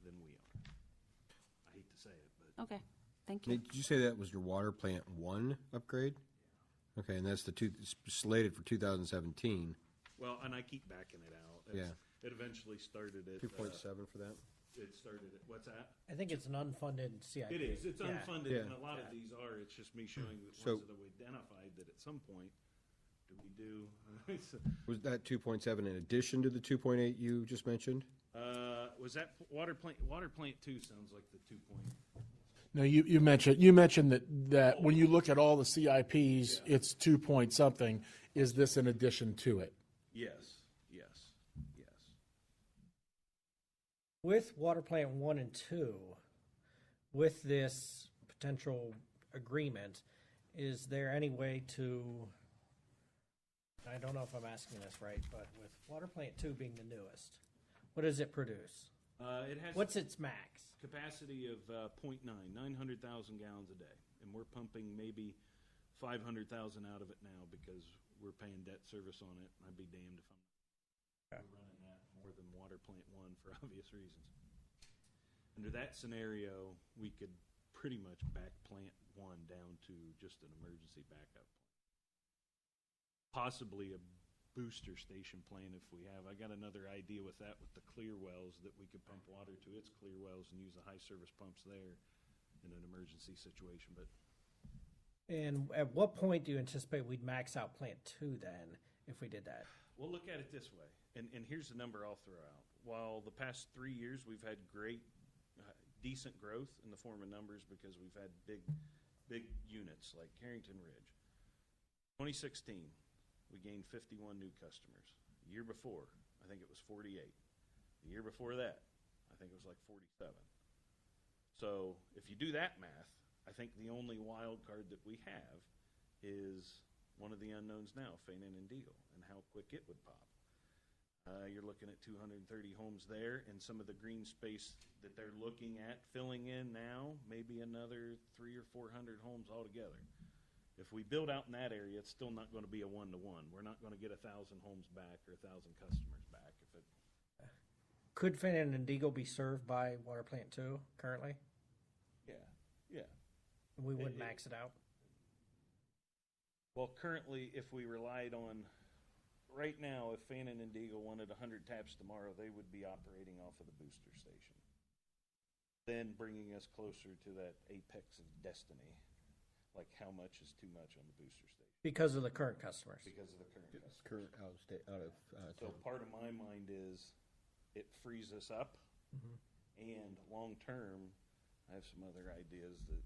than we are. I hate to say it, but Okay. Thank you. Did you say that was your Water Plant 1 upgrade? Okay, and that's slated for 2017. well, and I keep backing it out. Yeah. It eventually started at 2.7 for that? It started at what's that? I think it's an unfunded CIP. It is. It's Yeah. unfunded, Yeah. and a lot of these are. It's just me showing the So- ones that we identified that at some point, do we do? Was that 2.7 in addition to the 2.8 you just mentioned? Was that Water Plant 2 sounds like the 2 point. No, you mentioned that when you look at all the CIPs, it's 2 point something. Is this in addition to it? Yes. With Water Plant 1 and 2, with this potential agreement, is there any way to, I don't know if I'm asking this right, but with Water Plant 2 being the newest, what does it produce? It has What's its max? capacity of 900,000 gallons a day, and we're pumping maybe 500,000 out of it now because we're paying debt service on it. I'd be damned if I'm running that more than Water Plant 1 for obvious reasons. Under that scenario, we could pretty much back Plant 1 down to just an emergency backup. Possibly a booster station plan if we have. I got another idea with that, with the clear wells that we could pump water to its clear wells and use the high service pumps there in an emergency situation. But And at what point do you anticipate we'd max out Plant 2 then, if we did that? we'll look at it this way, and here's the number I'll throw out. While the past 3 years we've had great, decent growth in the form of numbers because we've had big units like Carrington Ridge. 2016, we gained 51 new customers. The year before, I think it was 48. The year before that, I think it was like 47. So if you do that math, I think the only wild card that we have is one of the unknowns now, Fannin and Deagle, and how quick it would pop. You're looking at 230 homes there, and some of the green space that they're looking at filling in now, maybe another 300 or 400 homes altogether. If we build out in that area, it's still not going to be a one-to-one. We're not going to get 1,000 homes back or 1,000 customers back. If it, Could Fannin and Deagle be served by Water Plant 2 currently? yeah. And we wouldn't max it out? Well, currently, if we relied on, right now, if Fannin and Deagle wanted 100 taps tomorrow, they would be operating off of the booster station. Then bringing us closer to that apex of destiny. like how much is too much on the booster station Because of the current customers. because of the current customers. Current out of state, So part of my mind is it frees us up, and long-term, I have some other ideas that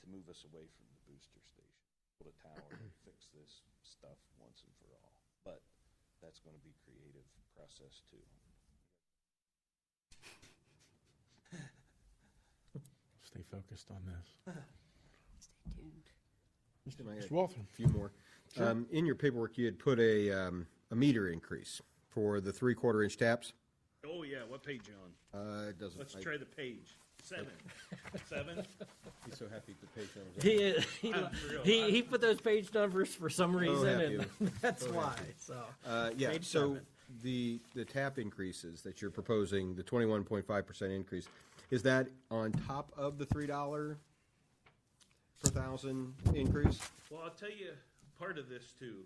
to move us away from the booster station. Put a tower, fix this stuff once and for all. But that's going to be creative process too. Stay focused on this. Stay tuned. Mr. Walton. A few more. In your paperwork, you had put a meter increase for the 3/4 inch taps. Oh, yeah, what page you on? It doesn't. Let's try the page. 7. 7? He's so happy the page numbers. He put those page numbers for some reason, have you. and that's why. So Yeah, Page so 7. the tap increases that you're proposing, the 21.5% increase, is that on top of the $3 per thousand increase? Well, I'll tell you, part of this too,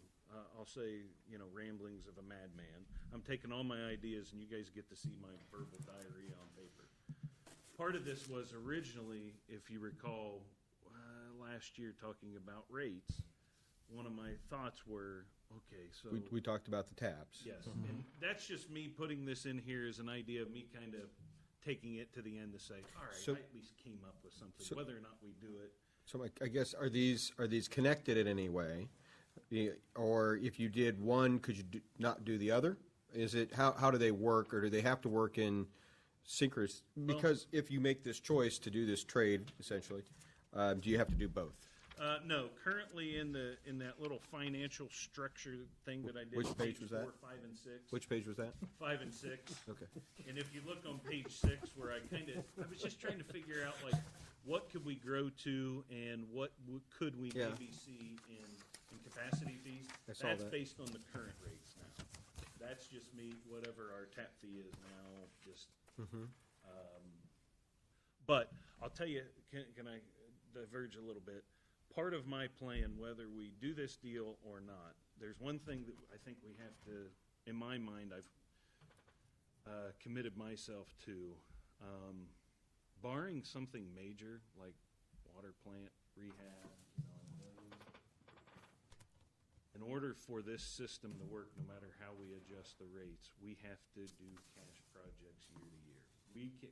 I'll say, ramblings of a madman. I'm taking all my ideas and you guys get to see my verbal diarrhea on paper. Part of this was originally, if you recall, last year talking about rates, one of my thoughts were, okay, so. We talked about the taps. Yes, and that's just me putting this in here as an idea of me kind of taking it to the end to say, all right, So- I at least came up with something, whether or not we do it. So I guess, are these connected in any way? Or if you did one, could you not do the other? Is it, how do they work, or do they have to work in synchronous? Because if you make this choice to do this trade, essentially, do you have to do both? No, currently in that little financial structure thing that I did. Which page was that? 4, 5, and 6. Which page was that? 5 and 6. Okay. And if you look on page 6, where I was just trying to figure out, like, what could we grow to and what could we Yeah. maybe see in capacity fees? I saw That's that. based on the current rates now. That's just me, whatever our tap fee is now, just. But I'll tell you, can I diverge a little bit? Part of my plan, whether we do this deal or not, there's one thing that I think we have to, in my mind, I've committed myself to, barring something major like water plant rehab, in order for this system to work, no matter how we adjust the rates, we have to do cash projects year to year.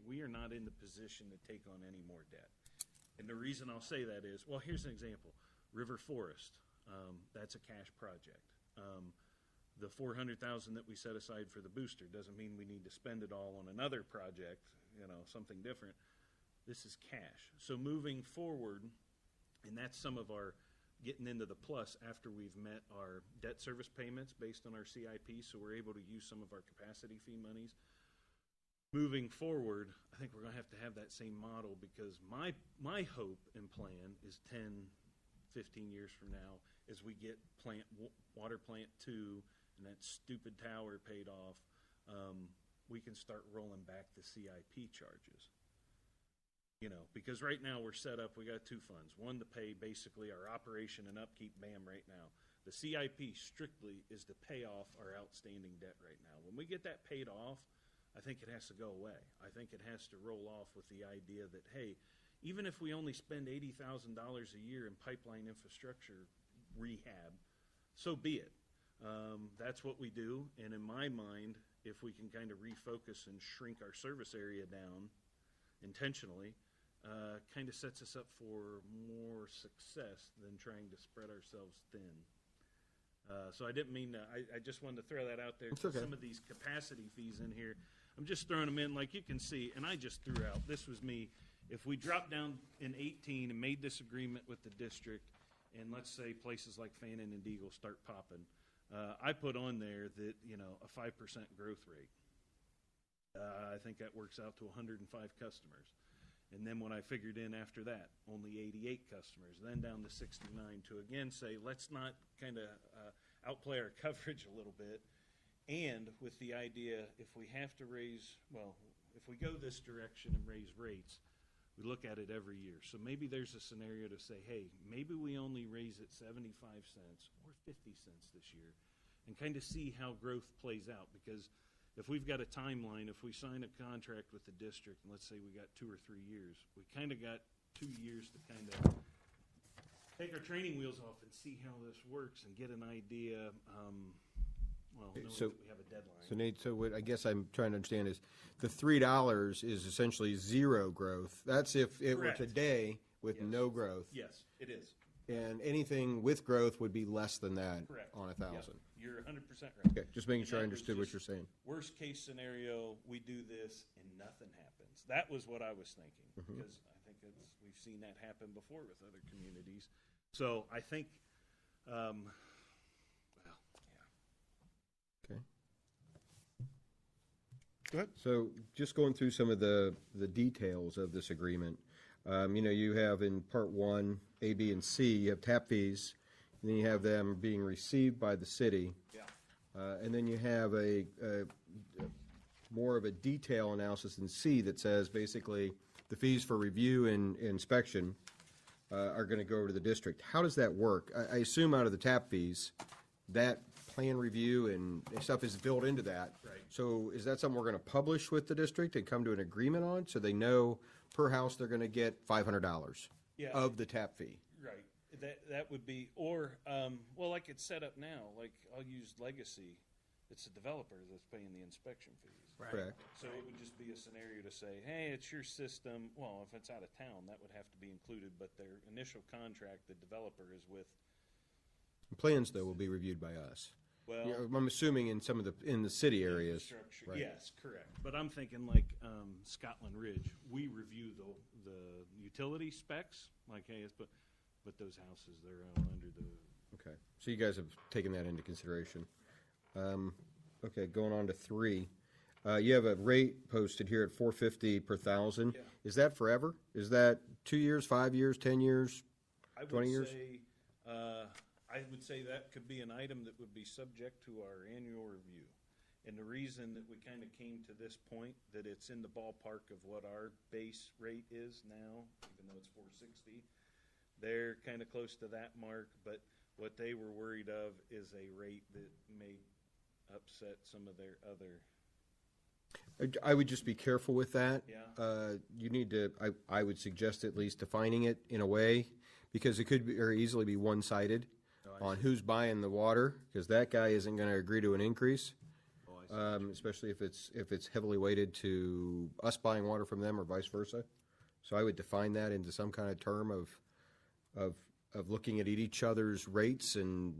We are not in the position to take on any more debt. And the reason I'll say that is, well, here's an example. River Forest, that's a cash project. The $400,000 that we set aside for the booster doesn't mean we need to spend it all on another project, something different. This is cash. So moving forward, and that's some of our getting into the plus after we've met our debt service payments based on our CIP, so we're able to use some of our capacity fee monies. Moving forward, I think we're going to have that same model, because my hope and plan is 10, 15 years from now, as we get water plant 2 and that stupid tower paid off, we can start rolling back the CIP charges. Because right now we're set up, we got 2 funds. One to pay basically our operation and upkeep, BAM, right now. The CIP strictly is to pay off our outstanding debt right now. When we get that paid off, I think it has to go away. I think it has to roll off with the idea that, hey, even if we only spend $80,000 a year in pipeline infrastructure rehab, so be it. That's what we do. And in my mind, if we can kind of refocus and shrink our service area down intentionally, kind of sets us up for more success than trying to spread ourselves thin. So I didn't mean to, I just wanted to throw that out there. It's okay. Some of these capacity fees in here, I'm just throwing them in like you can see, and I just threw out, this was me. If we drop down in 18 and made this agreement with the district, and let's say places like Fannin and Deagle start popping, I put on there that, a 5% growth rate. I think that works out to 105 customers. And then when I figured in after that, only 88 customers, then down to 69, to again say, let's not kind of outplay our coverage a little bit. And with the idea, if we have to if we go this direction and raise rates, we look at it every year. So maybe there's a scenario to say, hey, maybe we only raise it 75 cents or 50 cents this year, and kind of see how growth plays out. Because if we've got a timeline, if we sign a contract with the district, and let's say we got 2 or 3 years, we kind of got 2 years to kind of take our training wheels off and see how this works and get an idea, knowing So- that we have a deadline. So Nate, so what I guess I'm trying to understand is the $3 is essentially zero growth. That's if it were Correct. today with Yes. no growth. Yes, it is. And anything with growth would be less than that Correct. on 1,000. Yeah, you're 100% right. Okay, just making And sure I that was understood what just you're saying. Worst case scenario, we do this and nothing happens. That was what I was thinking, Mm-hmm. because I think we've seen that happen before with other communities. So I think, yeah. Okay. Go ahead. So just going through some of the details of this agreement, you have in part one, A, B, and C, you have tap fees, and then you have them being received by the city. Yeah. And then you have a more of a detail analysis in C that says basically the fees for review and inspection are going to go over to the district. How does that work? I assume out of the tap fees, that plan review and stuff is built into that. Right. So is that something we're going to publish with the district and come to an agreement on, so they know per house they're going to get $500 Yeah. of the tap fee? Right. That would be, or, like it's set up now, like I'll use Legacy. It's the developer that's paying the inspection fees. Correct. So it would just be a scenario to say, hey, it's your system. Well, if it's out of town, that would have to be included, but their initial contract, the developer is with, Plans, though, will be reviewed by us. well. Yeah, I'm assuming in in the city areas. Infrastructure. Right. Yes, correct. But I'm thinking like Scotland Ridge, we review the utility specs, like, hey, but those houses, they're under the, Okay, so you guys have taken that into consideration. Okay, going on to 3. You have a rate posted here at $450 per thousand. Yeah. Is that forever? Is that 2 years, 5 years, 10 years? I would 20 years? say, I would say that could be an item that would be subject to our annual review. And the reason that we kind of came to this point, that it's in the ballpark of what our base rate is now, even though it's 460, they're kind of close to that mark, but what they were worried of is a rate that may upset some of their other. I would just be careful with that. Yeah. You need to, I would suggest at least defining it in a way, because it could be very easily be one-sided on who's buying the water, because that guy isn't going to agree to an increase. Especially if it's heavily weighted to us buying water from them or vice versa. So I would define that into some kind of term of looking at each other's rates and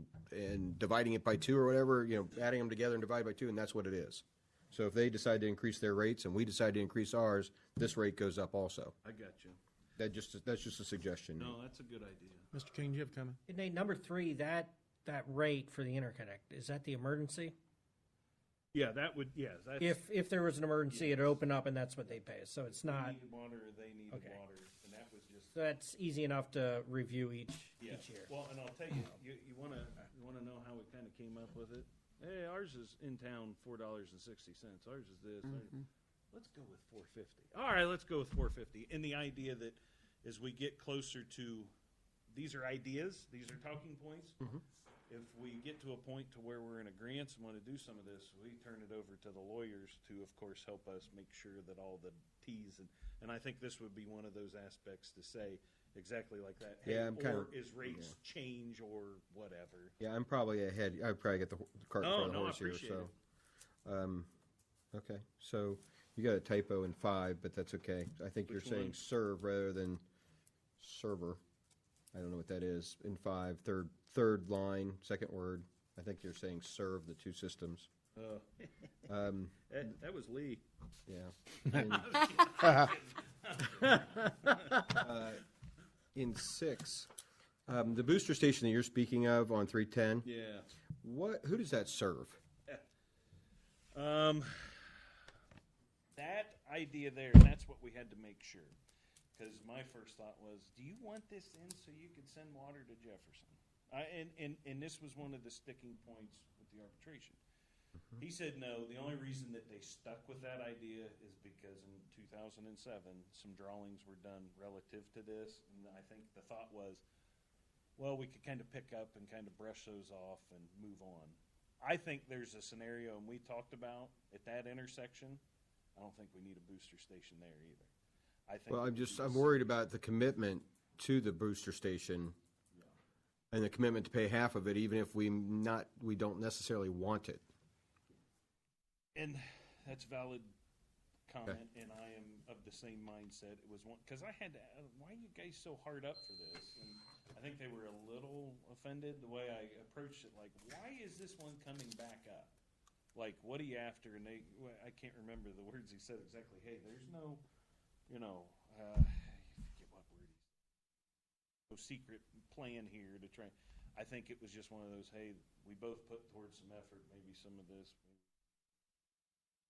dividing it by 2 or whatever, adding them together and divide by 2, and that's what it is. So if they decide to increase their rates and we decide to increase ours, this rate goes up also. I got you. That's just a suggestion. No, that's a good idea. Mr. King, do you have a comment? And Nate, number 3, that rate for the interconnect, is that the emergency? Yeah, that would, yeah. That's, If there was an emergency, it'd open up and that's what they pay. So it's we not, needed water, they needed Okay. water, and that was just. so that's easy enough to review each year. Well, and I'll tell you, you wanna know how we kind of came up with it? Hey, ours is in town $4.60. Ours is this. Let's go with $4.50. All right, let's go with $4.50. And the idea that as we get closer to, these are ideas, these are talking points. If we get to a point to where we're in agreement and want to do some of this, we turn it over to the lawyers to, of course, help us make sure that all the T's and I think this would be one of those aspects to say exactly like that. Hey, Yeah, I'm or kinda- is rates change or whatever. Yeah, I'm probably ahead. I probably get the cart in No, front of the no, I horse here. appreciate So, okay. So you got a typo in 5, but that's okay. I think Which you're saying one? serve rather than server. I don't know what that is. In 5, third line, second word. I think you're saying serve the 2 systems. That was Lee. Yeah. In 6, the booster station that you're speaking of on 310. Yeah. Who does that serve? That idea there, and that's what we had to make sure. Because my first thought was, do you want this in so you could send water to Jefferson? And this was one of the sticking points with the arbitration. He said no. The only reason that they stuck with that idea is because in 2007, some drawings were done relative to this. And I think the thought was, well, we could kind of pick up and kind of brush those off and move on. I think there's a scenario, and we talked about, at that intersection, I don't think we need a booster station there either. I think. Well, it would be I'm the worried about the commitment to the booster station and the commitment to pay half of it, even if we don't necessarily want it. And that's valid comment, and I am of the same mindset. It was one, because I had to, why are you guys so hard up for this? And I think they were a little offended the way I approached it, like, why is this one coming back up? Like, what are you after? And I can't remember the words he said exactly. Hey, there's no, I forget what word he said. No secret plan here to try. I think it was just one of those, hey, we both put towards some effort, maybe some of this.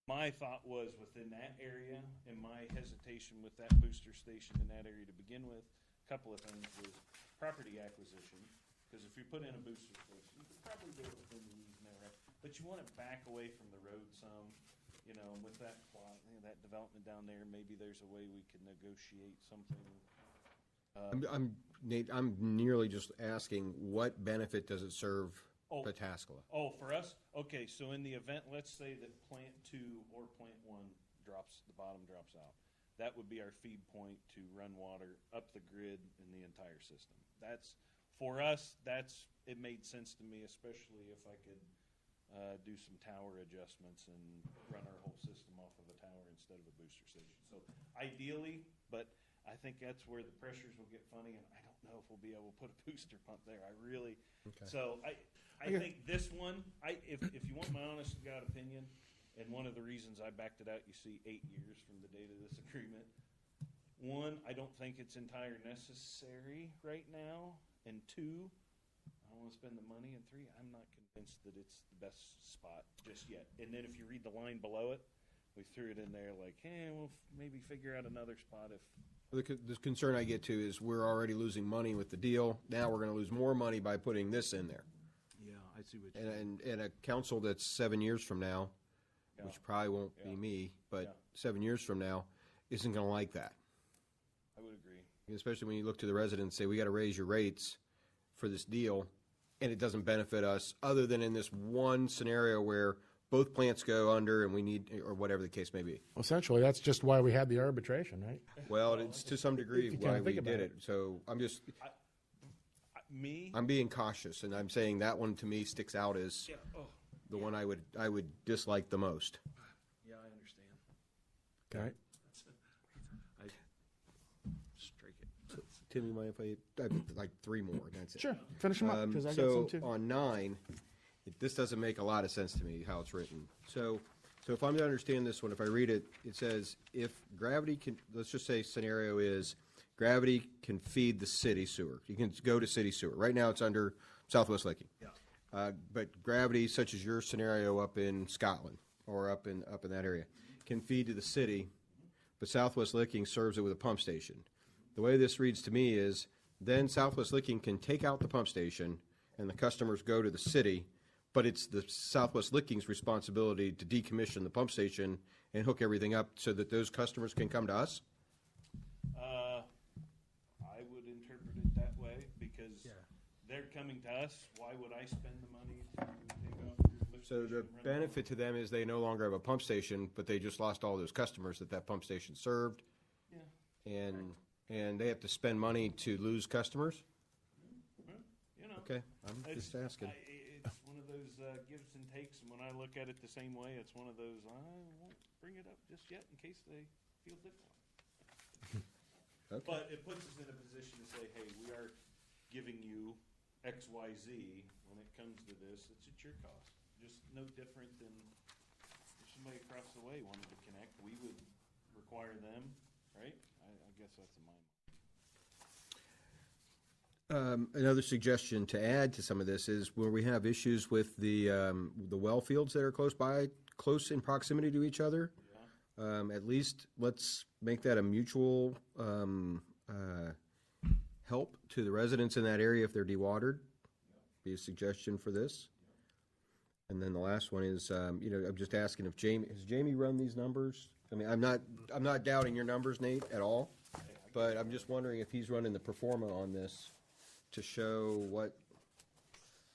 My thought was within that area, and my hesitation with that booster station in that area to begin with, a couple of things was property acquisition. Because if you put in a booster station, you could probably do it within the easement area, but you want to back away from the road some. And with that plot, that development down there, maybe there's a way we could negotiate something. Nate, I'm nearly just asking, what benefit does it serve Pataskala? Oh, for us? Okay, so in the event, let's say that plant 2 or plant 1 the bottom drops out. That would be our feed point to run water up the grid in the entire system. For us, it made sense to me, especially if I could do some tower adjustments and run our whole system off of a tower instead of a booster station. So ideally, but I think that's where the pressures will get funny, and I don't know if we'll be able to put a booster pump there. So I think this one, if you want my honest to God opinion, and one of the reasons I backed it out, you see 8 years from the date of this agreement. One, I don't think it's entirely necessary right now, and 2, I don't want to spend the money, and 3, I'm not convinced that it's the best spot just yet. And then if you read the line below it, we threw it in there like, hey, we'll maybe figure out another spot if. The concern I get to is we're already losing money with the deal. Now we're going to lose more money by putting this in there. Yeah, I see what you And a council that's 7 years from now, which probably won't be me, but 7 years from now, isn't going to like that. I would agree. Especially when you look to the residents, say, we got to raise your rates for this deal, and it doesn't benefit us, other than in this one scenario where both plants go under and we need, or whatever the case may be. Essentially, that's just why we had the arbitration, right? Well, it's to some degree If you why kinda we think did about it. So Me? I'm being cautious, and I'm saying that one to me sticks out as Yeah, the one I would dislike the most. yeah, I understand. Okay. Strike it. Tim, you mind if I have like 3 more, and that's it. Sure, finish them up, because I got So some too. on 9, this doesn't make a lot of sense to me, how it's written. So if I'm to understand this one, if I read it, it says, if gravity can, let's just say scenario is, gravity can feed the city sewer. You can go to city sewer. Right now, it's under Southwest Licking. Yeah. But gravity, such as your scenario up in Scotland, or up in that area, can feed to the city, but Southwest Licking serves it with a pump station. The way this reads to me is, then Southwest Licking can take out the pump station, and the customers go to the city, but it's the Southwest Licking's responsibility to decommission the pump station and hook everything up so that those customers can come to us? I would interpret it that way because they're coming to us. Why would I spend the money to take off your lift So the station and run benefit to them is they no longer have a pump station, but they just lost all those customers that pump station served, Yeah. and they have to spend money to lose customers? Well, Okay, I'm It's, just asking. it's one of those gives and takes, and when I look at it the same way, it's one of those, I won't bring it up just yet in case they feel differently. Okay. But it puts us in a position to say, hey, we are giving you X, Y, Z. When it comes to this, it's at your cost. Just no different than if somebody across the way wanted to connect, we would require them, right? I guess that's in my mind. Another suggestion to add to some of this is where we have issues with the well fields that are close in proximity to each other. At least let's make that a mutual help to the residents in that area if they're dewatered. Be a suggestion for this. And then the last one is, I'm just asking if has Jamie run these numbers? I mean, I'm not doubting your numbers, Nate, at all, but I'm just wondering if he's running the performa on this to show what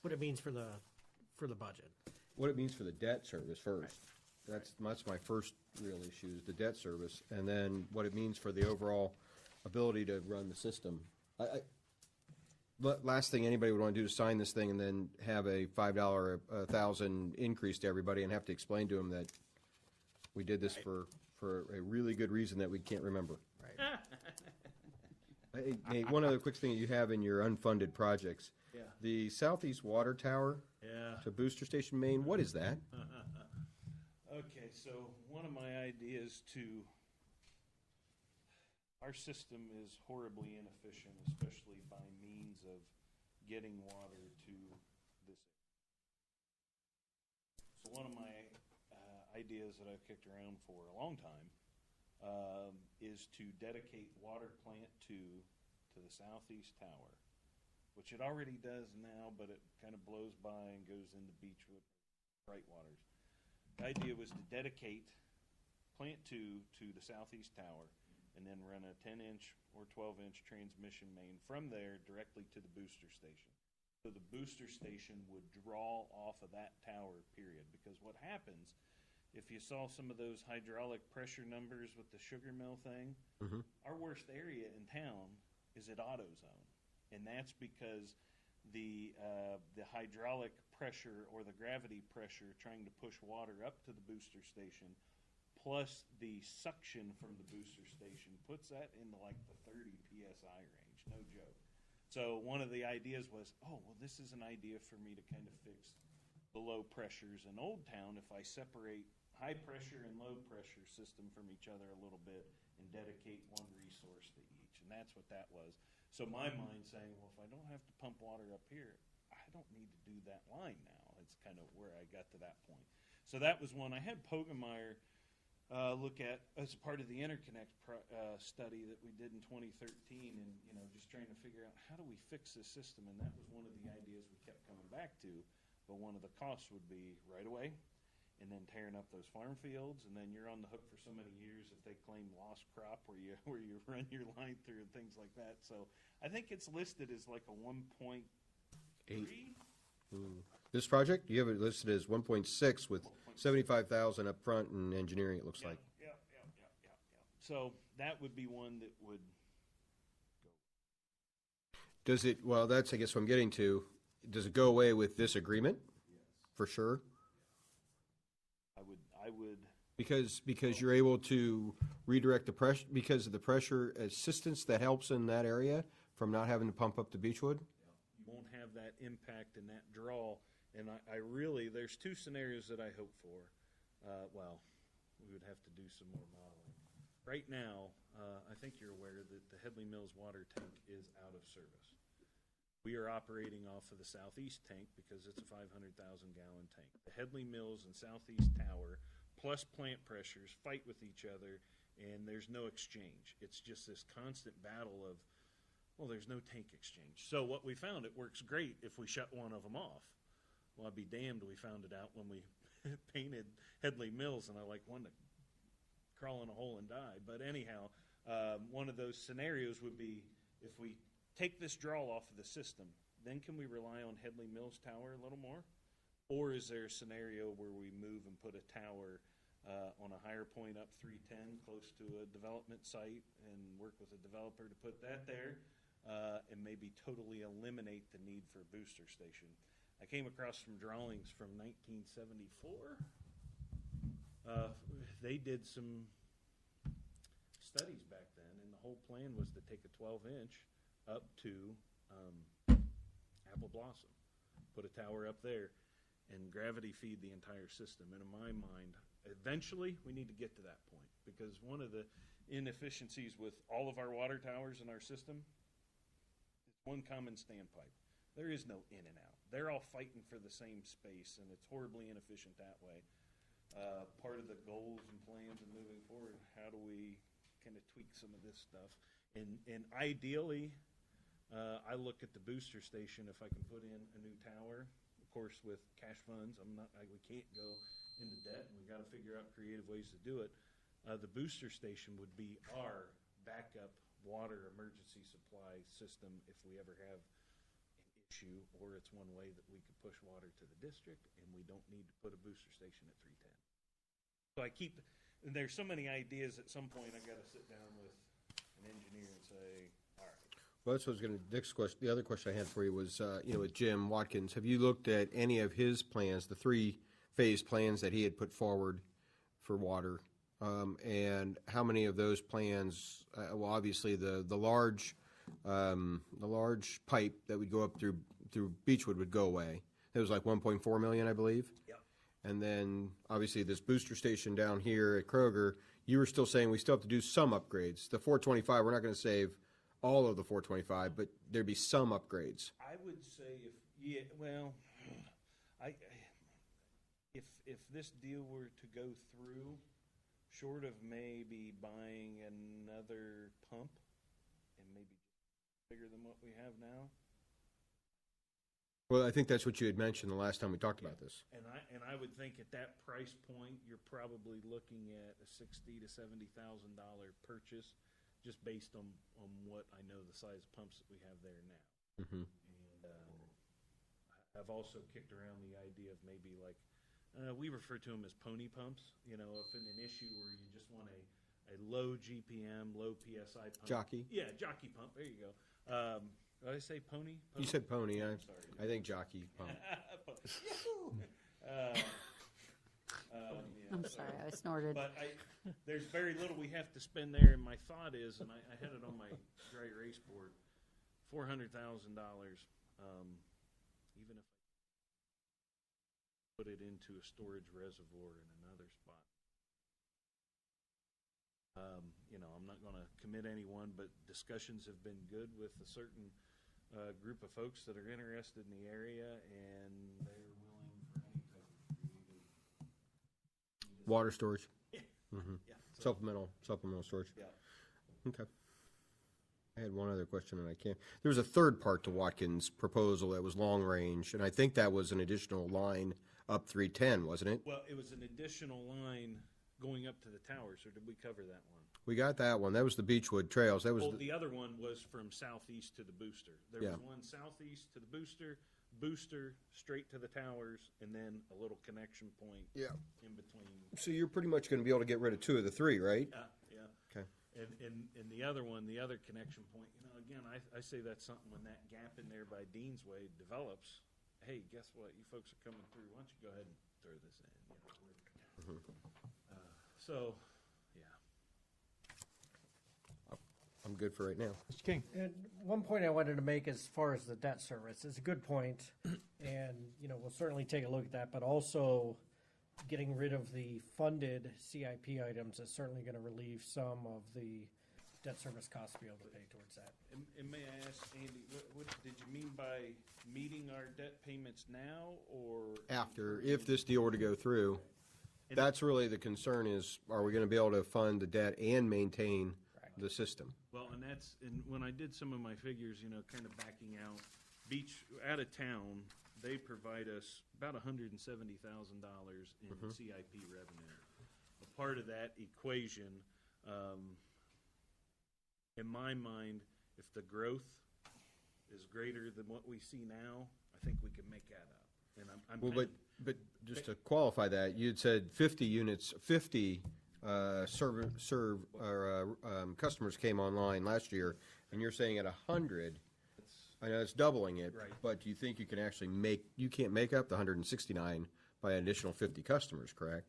What it means for the budget. what it means for the debt service first. That's my first real issue, is the debt service, and then what it means for the overall ability to run the system. But last thing anybody would want to do is sign this thing and then have a $5, $1,000 increase to everybody and have to explain to them that we did this for a really good reason that we can't remember. Hey, Nate, one other quick thing that you have in your unfunded projects. Yeah. The Southeast Water Tower Yeah. to Booster Station Main, what is that? Okay, so one of my ideas our system is horribly inefficient, especially by means of getting water to this. So one of my ideas that I've kicked around for a long time is to dedicate water plant two to the Southeast Tower, which it already does now, but it kind of blows by and goes into Beechwood, Brightwaters. The idea was to dedicate plant two to the Southeast Tower and then run a 10-inch or 12-inch transmission main from there directly to the booster station. So the booster station would draw off of that tower, period. Because what happens, if you saw some of those hydraulic pressure numbers with the sugar mill thing, our worst area in town is at AutoZone. And that's because the hydraulic pressure or the gravity pressure trying to push water up to the booster station plus the suction from the booster station puts that into like the 30 PSI range, no joke. So one of the ideas was, this is an idea for me to kind of fix the low pressures in Old Town if I separate high pressure and low pressure system from each other a little bit and dedicate one resource to each. And that's what that was. So my mind saying, well, if I don't have to pump water up here, I don't need to do that line now. It's kind of where I got to that point. So that was one. I had Pogemeyer look at as part of the interconnect study that we did in 2013, and just trying to figure out how do we fix this system, and that was one of the ideas we kept coming back to. But one of the costs would be right away, and then tearing up those farm fields, and then you're on the hook for so many years if they claim lost crop where you run your line through and things like that. So I think it's listed as like a 1.3. This project, you have it listed as 1.6 with 75,000 up front and engineering, it looks like. Yeah. So that would be one that would go. Does it, well, that's, I guess, what I'm getting to. Does it go away with this agreement? Yes. For sure? I would. Because you're able to redirect the pressure, because of the pressure assistance that helps in that area from not having to pump up the Beechwood? You won't have that impact and that draw. And I really, there's two scenarios that I hope for. We would have to do some more modeling. Right now, I think you're aware that the Headley Mills water tank is out of service. We are operating off of the Southeast tank because it's a 500,000-gallon tank. The Headley Mills and Southeast Tower plus plant pressures fight with each other, and there's no exchange. It's just this constant battle of, there's no tank exchange. So what we found, it works great if we shut one of them off. Well, I'd be damned we found it out when we painted Headley Mills, and I wanted to crawl in a hole and die. But anyhow, one of those scenarios would be if we take this draw off of the system, then can we rely on Headley Mills Tower a little more? Or is there a scenario where we move and put a tower on a higher point up 310 close to a development site and work with a developer to put that there and maybe totally eliminate the need for a booster station? I came across some drawings from 1974. They did some studies back then, and the whole plan was to take a 12-inch up to Apple Blossom, put a tower up there, and gravity feed the entire system. And in my mind, eventually we need to get to that point, because one of the inefficiencies with all of our water towers in our system is one common standpipe. There is no in and out. They're all fighting for the same space, and it's horribly inefficient that way. Part of the goals and plans and moving forward, how do we kind of tweak some of this stuff? And ideally, I look at the booster station if I can put in a new tower. Of course, with cash funds, we can't go into debt, and we got to figure out creative ways to do it. The booster station would be our backup water emergency supply system if we ever have an issue, or it's one way that we could push water to the district, and we don't need to put a booster station at 310. So and there's so many ideas, at some point I gotta sit down with an engineer and say, all right. Well, that's what I was gonna, next question, the other question I had for you was, with Jim Watkins, have you looked at any of his plans, the 3-phase plans that he had put forward for water? And how many of those plans, well, obviously the large pipe that would go up through Beechwood would go away. It was like 1.4 million, I believe. Yep. And then, obviously, this booster station down here at Kroger, you were still saying we still have to do some upgrades. The 425, we're not going to save all of the 425, but there'd be some upgrades. I would say if this deal were to go through, short of maybe buying another pump and maybe bigger than what we have now. Well, I think that's what you had mentioned the last time we talked about this. And I would think at that price point, you're probably looking at a $60,000 to $70,000 purchase, just based on what I know the size pumps that we have there now. Mm-hmm. And I've also kicked around the idea of maybe like we refer to them as pony pumps. You know, if in an issue where you just want a low GPM, low PSI pump. Jockey? Yeah, jockey pump. There you go. Did I say pony? You said pony. I'm sorry. I think jockey pump. I'm sorry, I snorted. But there's very little we have to spend there, and my thought is, and I had it on my dry erase board, $400,000. Even if I put it into a storage reservoir in another spot. I'm not going to commit anyone, but discussions have been good with a certain group of folks that are interested in the area, and they're willing for any type of creative. Water storage. Yeah. Mm-hmm. Yeah. Supplemental storage. Yeah. Okay. I had one other question and I can't. There was a third part to Watkins' proposal that was long range, and I think that was an additional line up 310, wasn't it? Well, it was an additional line going up to the towers, or did we cover that one? We got that one. That was the Beechwood Trails. That was Well, the other one was from southeast to the booster. There Yeah. was one southeast to the booster straight to the towers, and then a little connection point Yeah. in between. So you're pretty much going to be able to get rid of 2 of the 3, right? Yeah. Okay. And the other one, the other connection point, again, I say that's something when that gap in there by Deansway develops, hey, guess what? You folks are coming through. Why don't you go ahead and throw this in? So, yeah. I'm good for right now. Mr. King? And one point I wanted to make as far as the debt service is a good point, and, we'll certainly take a look at that, but also getting rid of the funded CIP items is certainly going to relieve some of the debt service costs to be able to pay towards that. And may I ask, Andy, what did you mean by meeting our debt payments now, or? After, if this deal were to go through, that's really the concern is, are we going to be able to fund the debt and maintain the system? Well, and when I did some of my figures, kind of backing out, out of town, they provide us about $170,000 in CIP revenue. A part of that equation, in my mind, if the growth is greater than what we see now, I think we can make that up. And I'm Well, kind but just to qualify that, you'd said 50 units, 50 customers came online last year, and you're saying at 100, I know it's doubling it, Right. but do you think you can actually you can't make up the 169 by an additional 50 customers, correct?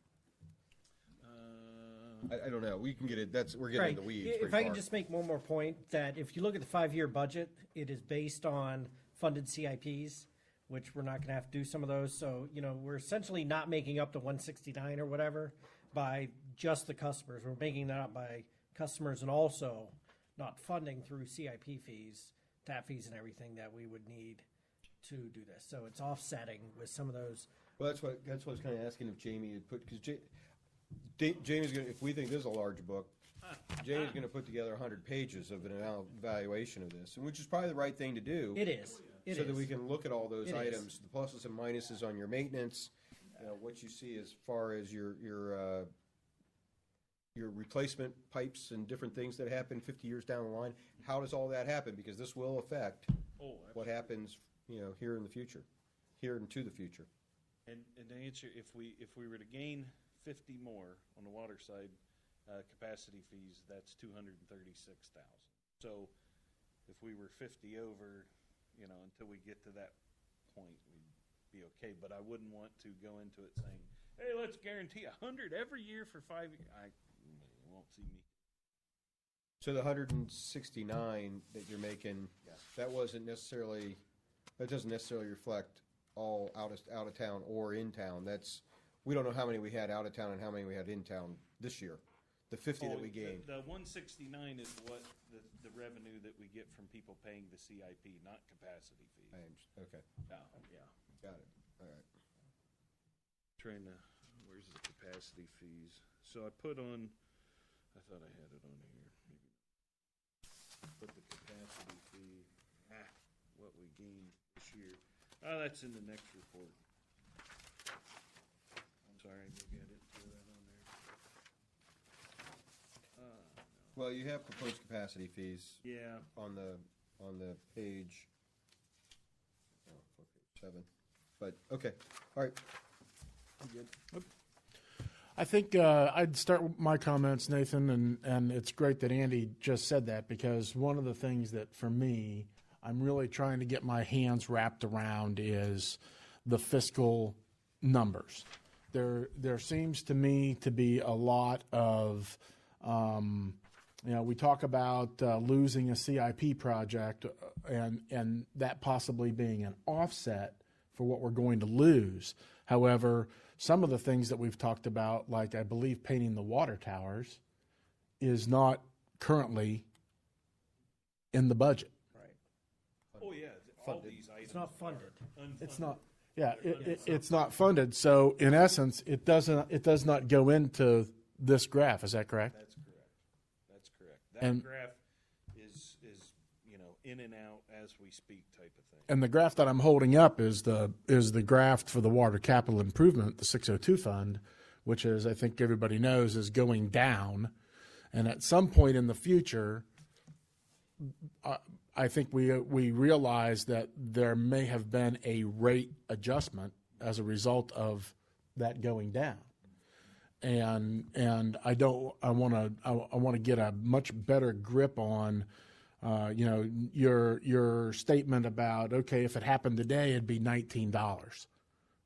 I don't know. We can get it. We're getting in the weeds. If pretty I can far. just make one more point, that if you look at the 5-year budget, it is based on funded CIPs, which we're not going to have to do some of those. So, we're essentially not making up the 169 or whatever by just the customers. We're making that up by customers and also not funding through CIP fees, tap fees and everything that we would need to do this. So it's offsetting with some of those. Well, that's what I was kind of asking if Jamie had put, because Jamie's going to, if we think this is a large book, Jamie's going to put together 100 pages of an evaluation of this, and which is probably the right thing to do. It is. So that we can look at all those It items, is. the pluses and minuses on your maintenance, what you see as far as your replacement pipes and different things that happen 50 years down the line. How does all that happen? Because this will affect what happens here in the future, here into the future. And to answer, if we were to gain 50 more on the water side, capacity fees, that's 236,000. So if we were 50 over, until we get to that point, we'd be okay. But I wouldn't want to go into it saying, hey, let's guarantee 100 every year for 5 years. You won't see me. So the 169 that you're making, that doesn't necessarily reflect all out of town or in town. We don't know how many we had out of town and how many we had in town this year. The 50 that we gained. The 169 is what the revenue that we get from people paying the CIP, not capacity fees. Okay, Yeah. got it. All right. Where's the capacity fees? So I put on, I thought I had it on here. Maybe. Put the capacity fee, what we gained this year. Oh, that's in the next report. I'm sorry, I didn't get it. Throw that on there. Well, you have proposed capacity fees Yeah. on the page. Page 7. But okay, all right. You good? I think I'd start with my comments, Nathan, and it's great that Andy just said that, because one of the things that, for me, I'm really trying to get my hands wrapped around is the fiscal numbers. There seems to me to be a lot of, we talk about losing a CIP project and that possibly being an offset for what we're going to lose. However, some of the things that we've talked about, like I believe painting the water towers, is not currently in the budget. Oh, yeah. All these items. It's not funded. are unfunded. It's not. Yeah, it's not funded. So in essence, it does not go into this graph. Is that correct? That's correct. That And- graph is in and out as we speak type of thing. And the graph that I'm holding up is the graph for the water capital improvement, the 602 fund, which is, I think everybody knows, is going down. And at some point in the future, I think we realize that there may have been a rate adjustment as a result of that going down. And I want to get a much better grip on your statement about, okay, if it happened today, it'd be $19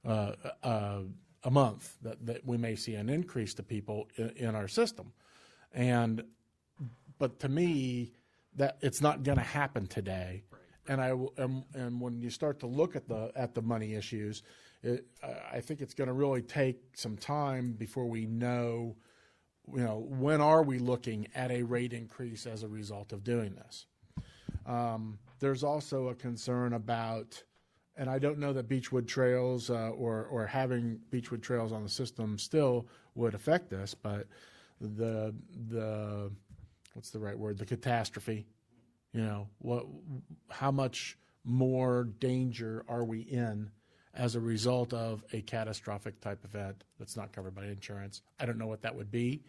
a month that we may see an increase to people in our system. But to me, that it's not going to happen today. Right. And when you start to look at the money issues, I think it's going to really take some time before we know, when are we looking at a rate increase as a result of doing this. There's also a concern about, and I don't know that Beechwood Trails or having Beechwood Trails on the system still would affect this, but the what's the right word? The catastrophe. How much more danger are we in as a result of a catastrophic type event that's not covered by insurance? I don't know what that would be,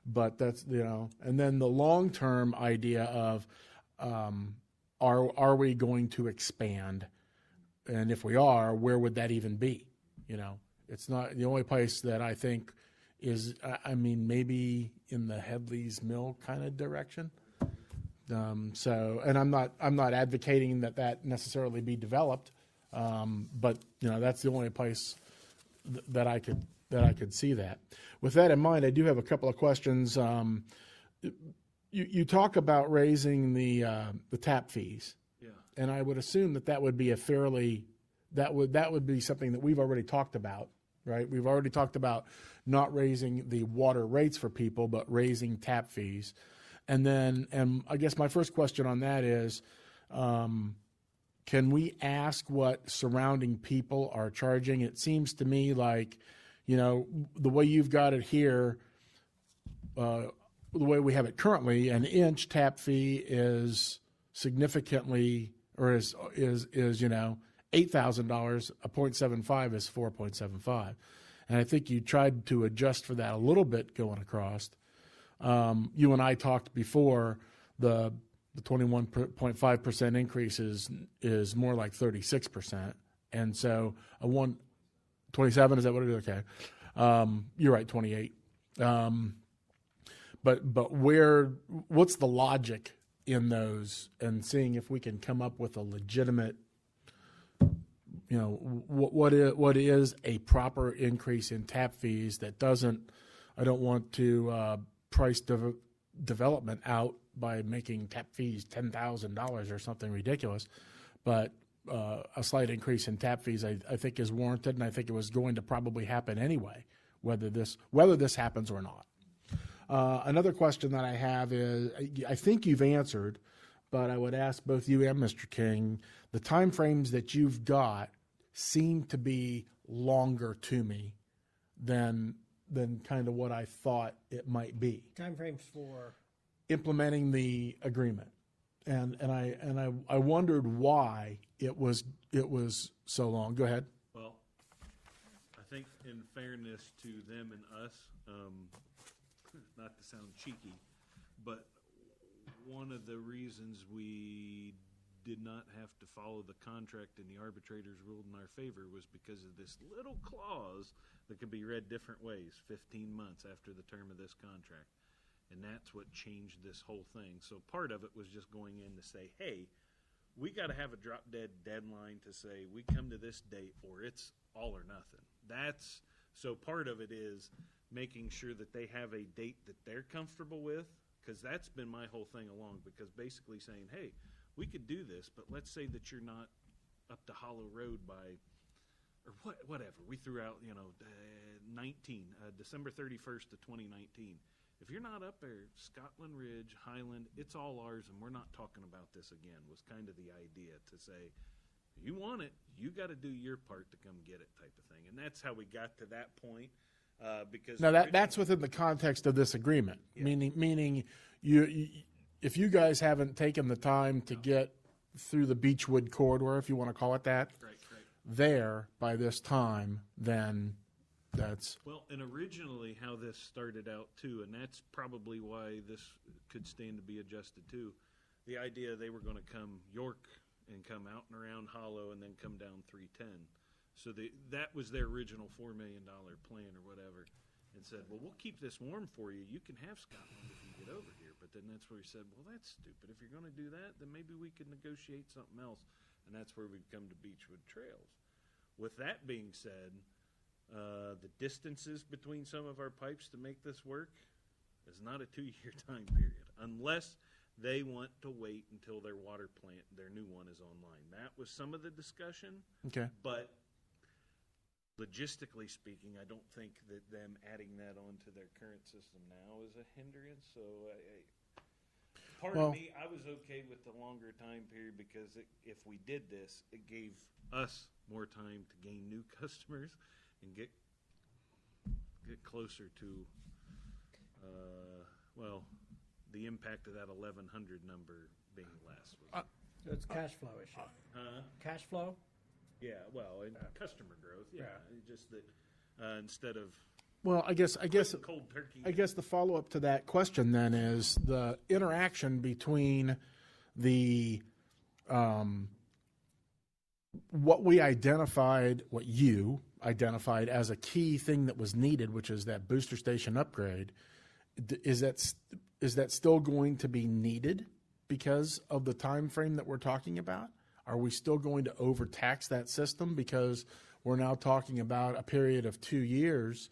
but that's, and then the long-term idea of, are we going to expand? And if we are, where would that even be? It's not the only place that I think is, maybe in the Headley's Mill kind of direction. And I'm not advocating that necessarily be developed, but that's the only place that I could see that. With that in mind, I do have a couple of questions. You talk about raising the tap fees, Yeah. and I would assume that would be that would be something that we've already talked about, right? We've already talked about not raising the water rates for people, but raising tap fees. And I guess my first question on that is, can we ask what surrounding people are charging? It seems to me like, the way you've got it here, the way we have it currently, an inch tap fee is significantly, or is $8,000. A 0.75 is 4.75, and I think you tried to adjust for that a little bit going across. You and I talked before. The the 21.5% increase is more like 36%. And so 27, is that what it is? Okay. You're right, 28. But what's the logic in those, and seeing if we can come up with a legitimate, what is a proper increase in tap fees that doesn't, I don't want to price development out by making tap fees $10,000 or something ridiculous, but a slight increase in tap fees I think is warranted, and I think it was going to probably happen anyway, whether this happens or not. Another question that I have is, I think you've answered, but I would ask both you and Mr. King, the time frames that you've got seem to be longer to me than kind of what I thought it might be. Timeframes for Implementing the agreement. And I wondered why it was so long. Go ahead. Well, I think in fairness to them and us, not to sound cheeky, but one of the reasons we did not have to follow the contract and the arbitrators ruled in our favor was because of this little clause that could be read different ways, 15 months after the term of this contract. And that's what changed this whole thing. So part of it was just going in to say, hey, we got to have a drop dead deadline to say we come to this date or it's all or nothing. So part of it is making sure that they have a date that they're comfortable with, because that's been my whole thing along, because basically saying, hey, we could do this, but let's say that you're not up to Hollow Road by, or whatever. We threw out, December 31st of 2019. If you're not up there, Scotland Ridge, Highland, it's all ours, and we're not talking about this again, was kind of the idea, to say, you want it, you got to do your part to come get it, type of thing. And that's how we got to that point. Because now that's within the context of this agreement, yeah. meaning you, if you guys haven't taken the time to get through the Beechwood corridor, if you want to call it that, right. there by this time, then that's... Well, and originally how this started out too, and that's probably why this could stand to be adjusted too, the idea they were going to come York and come out and around Hollow and then come down 310. So that was their original $4 million plan or whatever, and said, well, we'll keep this warm for you. You can have Scotland if you get over here. But then that's where he said, well, that's stupid. If you're going to do that, then maybe we could negotiate something else. And that's where we've come to Beechwood Trails. With that being said, the distances between some of our pipes to make this work is not a 2-year time period, unless they want to wait until their water plant, their new one, is online. That was some of the discussion. Okay. But logistically speaking, I don't think that them adding that onto their current system now is a hindrance. So part of me, I was okay with the longer time period, because if we did this, it gave us more time to gain new customers and get closer to, the impact of that 1,100 number being less. it's cash flow issue. Cash flow? Yeah, well, and customer growth. Yeah, just that instead of Well, I guess cold turkey. I guess the follow-up to that question then is the interaction between the what you identified as a key thing that was needed, which is that booster station upgrade. Is that still going to be needed because of the time frame that we're talking about? Are we still going to overtax that system because we're now talking about a period of 2 years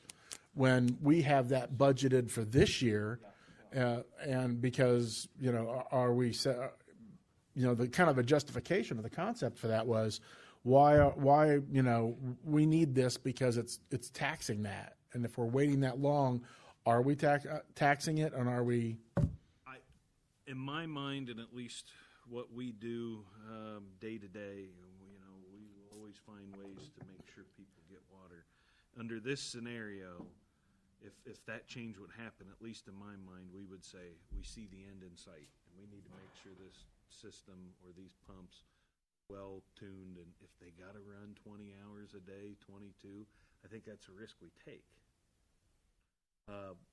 when we have that budgeted for this year? And because, are we, the kind of a justification of the concept for that was why, we need this because it's taxing that. And if we're waiting that long, are we taxing it, and are we? In my mind, and at least what we do day to day, we always find ways to make sure people get water. Under this scenario, if that change would happen, at least in my mind, we would say we see the end in sight, and we need to make sure this system or these pumps well tuned, and if they got to run 20 hours a day, 22, I think that's a risk we take.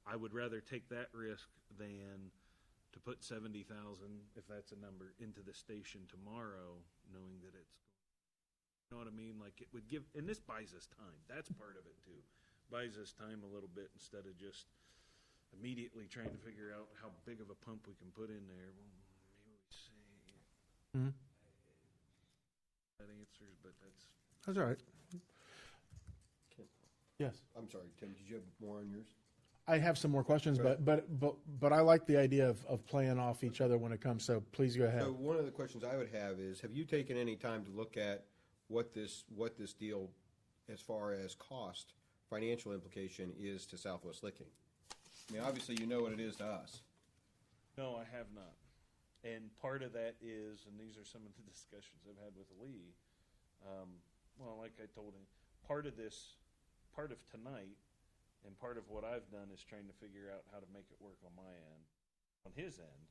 I would rather take that risk than to put 70,000, if that's a number, into the station tomorrow, knowing that it's, you know what I mean? Like it would give, and this buys us time. That's part of it too. Buys us time a little bit instead of just immediately trying to figure out how big of a pump we can put in there. Well, maybe we say Mhm. that answers, but that's. That's all right. Yes. I'm sorry, Tim, did you have more on yours? I have some more questions, but I like the idea of playing off each other when it comes, so please go ahead. So one of the questions I would have is, have you taken any time to look at what this deal, as far as cost, financial implication is to Southwest Licking? I mean, obviously, you know what it is to us. No, I have not. And part of that is, and these are some of the discussions I've had with Lee, well, like I told him, part of tonight, and part of what I've done is trying to figure out how to make it work on my end. On his end,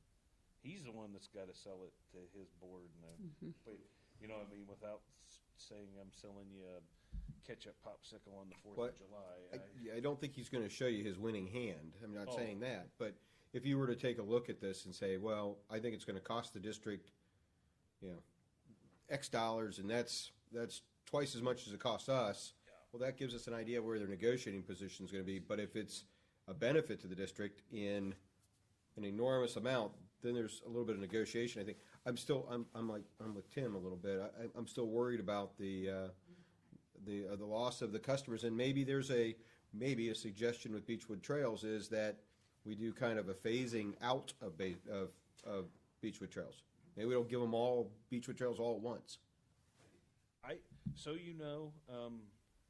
he's the one that's got to sell it to his board. And you know what I mean? Without saying I'm selling you a ketchup popsicle on the 4th of July. I don't think he's going to show you his winning hand. I'm not saying that. But if you were to take a look at this and say, well, I think it's going to cost the district, X dollars, and that's twice as much as it costs us, well, that gives us an idea where their negotiating position is going to be. But if it's a benefit to the district in an enormous amount, then there's a little bit of negotiation. I think I'm with Tim a little bit. I'm still worried about the loss of the customers, and maybe there's a suggestion with Beechwood Trails is that we do kind of a phasing out of Beechwood Trails. Maybe we don't give them all Beechwood Trails all at once.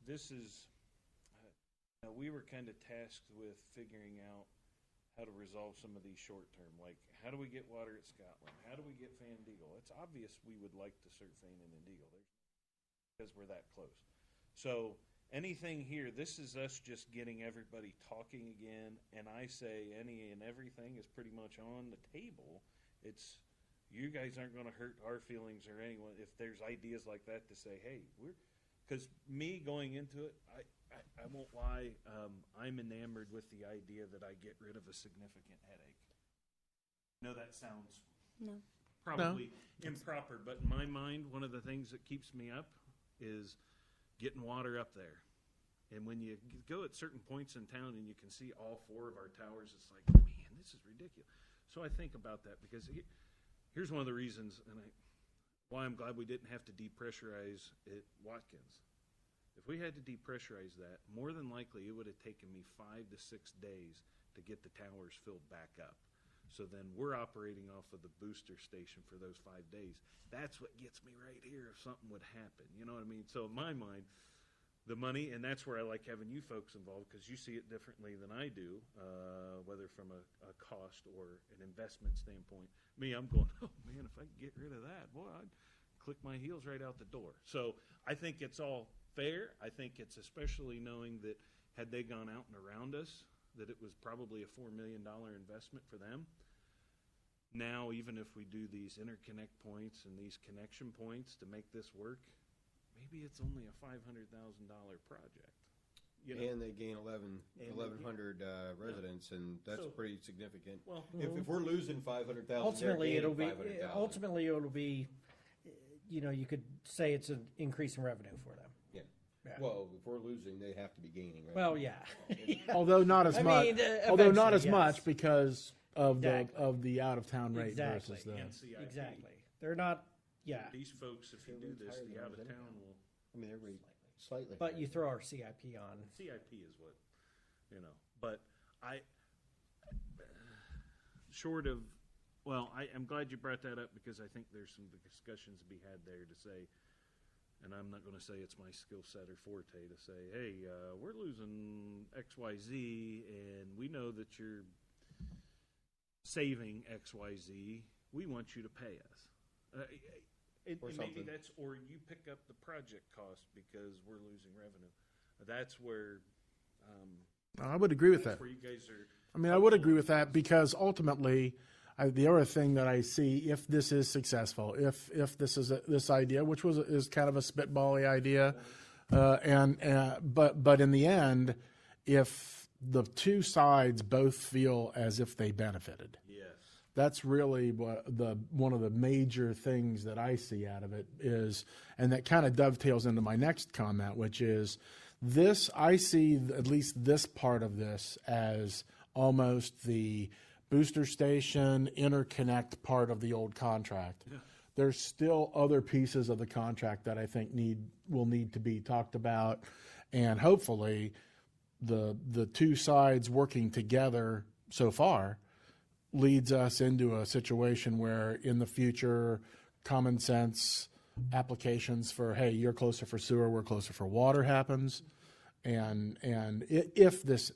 This is, we were kind of tasked with figuring out how to resolve some of these short term, like how do we get water at Scotland? How do we get Fan Deagle? It's obvious we would like to serve Fan and Deagle because we're that close. So anything here, this is us just getting everybody talking again, and I say any and everything is pretty much on the table. It's, you guys aren't going to hurt our feelings or anyone if there's ideas like that to say, hey, because me going into it, I won't lie, I'm enamored with the idea that I get rid of a significant headache. No, that sounds probably improper, but in my mind, one of the things that keeps me up is getting water up there. And when you go at certain points in town and you can see all 4 of our towers, it's like, man, this is ridiculous. So I think about that because here's one of the reasons, and why I'm glad we didn't have to depressurize at Watkins. If we had to depressurize that, more than likely it would have taken me 5 to 6 days to get the towers filled back up. So then we're operating off of the booster station for those 5 days. That's what gets me right here if something would happen. You know what I mean? So in my mind, the money, and that's where I like having you folks involved because you see it differently than I do, whether from a cost or an investment standpoint. Me, I'm going, oh man, if I could get rid of that, boy, I'd click my heels right out the door. So I think it's all fair. I think it's especially knowing that had they gone out and around us, that it was probably a $4 million investment for them. Now, even if we do these interconnect points and these connection points to make this work, maybe it's only a $500,000 project. And they gain 1,100 residents, and that's pretty significant. Well, if we're losing 500,000, ultimately it'll be, you could say it's an increase in revenue for them. Yeah. Yeah. Well, if we're losing, they have to be gaining, right? Well, yeah. Although not as I much. mean, Although not as eventually, much yes. because of Exactly. the out of town rate Exactly. versus the. And CIP. Exactly. They're not, These folks, if you do this, the out of town will. I mean, everybody slightly. but you throw our CIP on. CIP is what, but I'm glad you brought that up because I think there's some discussions to be had there to say, and I'm not going to say it's my skill set or forte to say, hey, we're losing XYZ and we know that you're saving XYZ. We want you to pay us. And maybe that's, or you pick up the project cost because we're losing revenue. That's where. I would agree with that. Where you guys are. I mean, I would agree with that because ultimately, the other thing that I see, if this is successful, if this is this idea, which is kind of a spitbally idea, but in the end, if the two sides both feel as if they benefited, Yes. That's really one of the major things that I see out of it is, and that kind of dovetails into my next comment, which is this, I see at least this part of this as almost the booster station interconnect part of the old contract. Yeah. There's still other pieces of the contract that I think will need to be talked about, and hopefully the two sides working together so far leads us into a situation where in the future common sense applications for, hey, you're closer for sewer, we're closer for water happens, and if this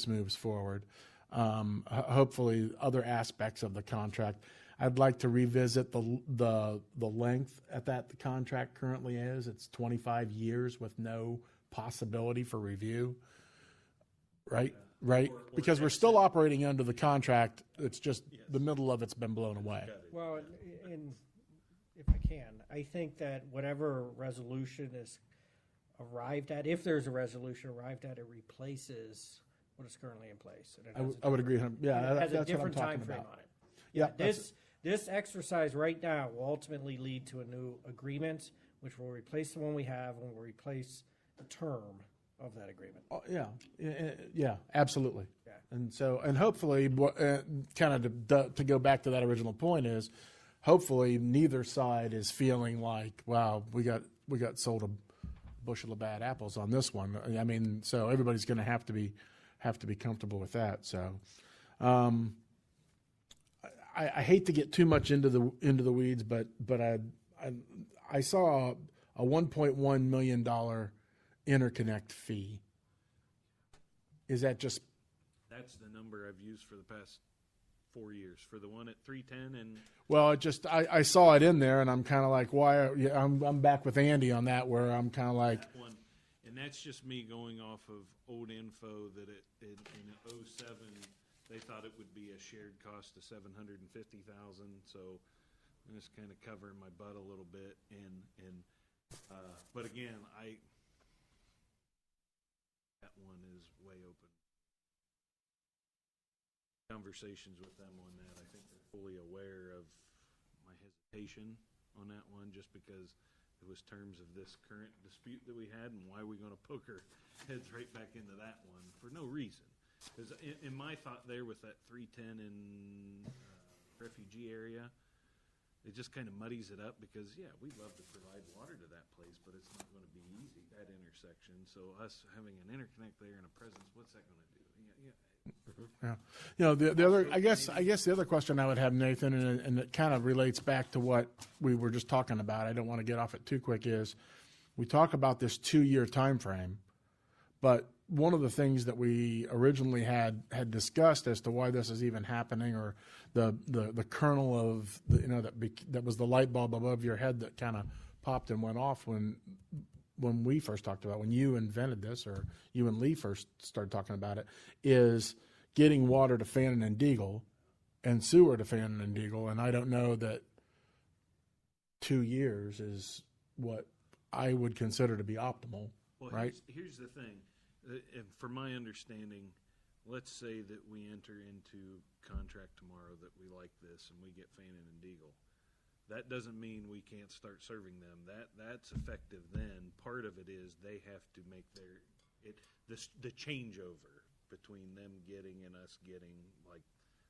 moves forward, hopefully other aspects of the contract. I'd like to revisit the length at that the contract currently is. It's 25 years with no possibility for review, right? Right, because we're still operating under the contract. It's just the middle of it's been blown away. Well, and if I can, I think that whatever resolution is arrived at, if there's a resolution arrived at, it replaces what is currently in place. And it has I would agree. Yeah, it has that's a different what I'm time talking frame about. on it. Yeah, This exercise right now will ultimately lead to a new agreement, which will replace the one we have and will replace the term of that agreement. Oh, yeah, absolutely. Yeah. And so, and hopefully, kind of to go back to that original point is, hopefully, neither side is feeling like, wow, we got sold a bushel of bad apples on this one. I mean, so everybody's going to have to be comfortable with that. So, I hate to get too much into the weeds, but I saw a $1.1 million interconnect fee. Is that just? That's the number I've used for the past 4 years for the one at 310 and. Well, it just I saw it in there, and I'm kind of like, why? I'm back with Andy on that, where I'm kind of like. That one, and that's just me going off of old info that in 07 they thought it would be a shared cost of $750,000. So I'm just kind of covering my butt a little bit, but again, that one is way open. Conversations with them on that, I think they're fully aware of my hesitation on that one, just because it was terms of this current dispute that we had, and why are we going to poke our heads right back into that one for no reason? Because in my thought there with that 310 in refugee area, it just kind of muddies it up because, yeah, we'd love to provide water to that place, but it's not going to be easy, that intersection. So us having an interconnect there and a presence, what's that going to do? Yeah, you know, the other, I guess the other question I would have, Nathan, and it kind of relates back to what we were just talking about. I don't want to get off it too quick. Is we talk about this 2-year time frame, but one of the things that we originally had discussed as to why this is even happening, or the kernel of that was the light bulb above your head that kind of popped and went off when we first talked about, when you invented this, or you and Lee first started talking about it, is getting water to Fannin and Deagle and sewer to Fannin and Deagle. And I don't know that 2 years is what I would consider to be optimal, well, right? Here's the thing. From my understanding, let's say that we enter into contract tomorrow that we like this and we get Fannin and Deagle. That doesn't mean we can't start serving them. That's effective then. Part of it is they have to make the changeover between them getting and us getting, like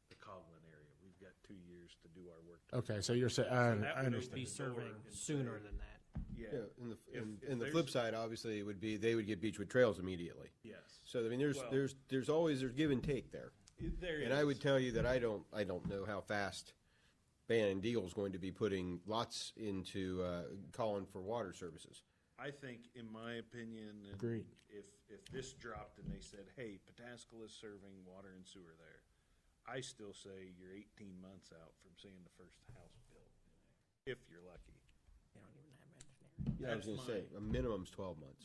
the Coghlan area. We've got 2 years to do our work. Okay, so you're saying, that I would understand. Be serving sooner than that. Yeah. And the flip side, obviously, would be they would get Beechwood Trails immediately. Yes. So I mean, there's always give and take there. There and is. I would tell you that I don't know how fast Fannin and Deagle is going to be putting lots into calling for water services. I think, in my opinion, Agreed. If this dropped and they said, "Hey, Pataskala is serving water and sewer there," I still say you're 18 months out from seeing the first house built, if you're lucky. They don't even have engineering. Yeah, I was going to say a minimum's 12 months.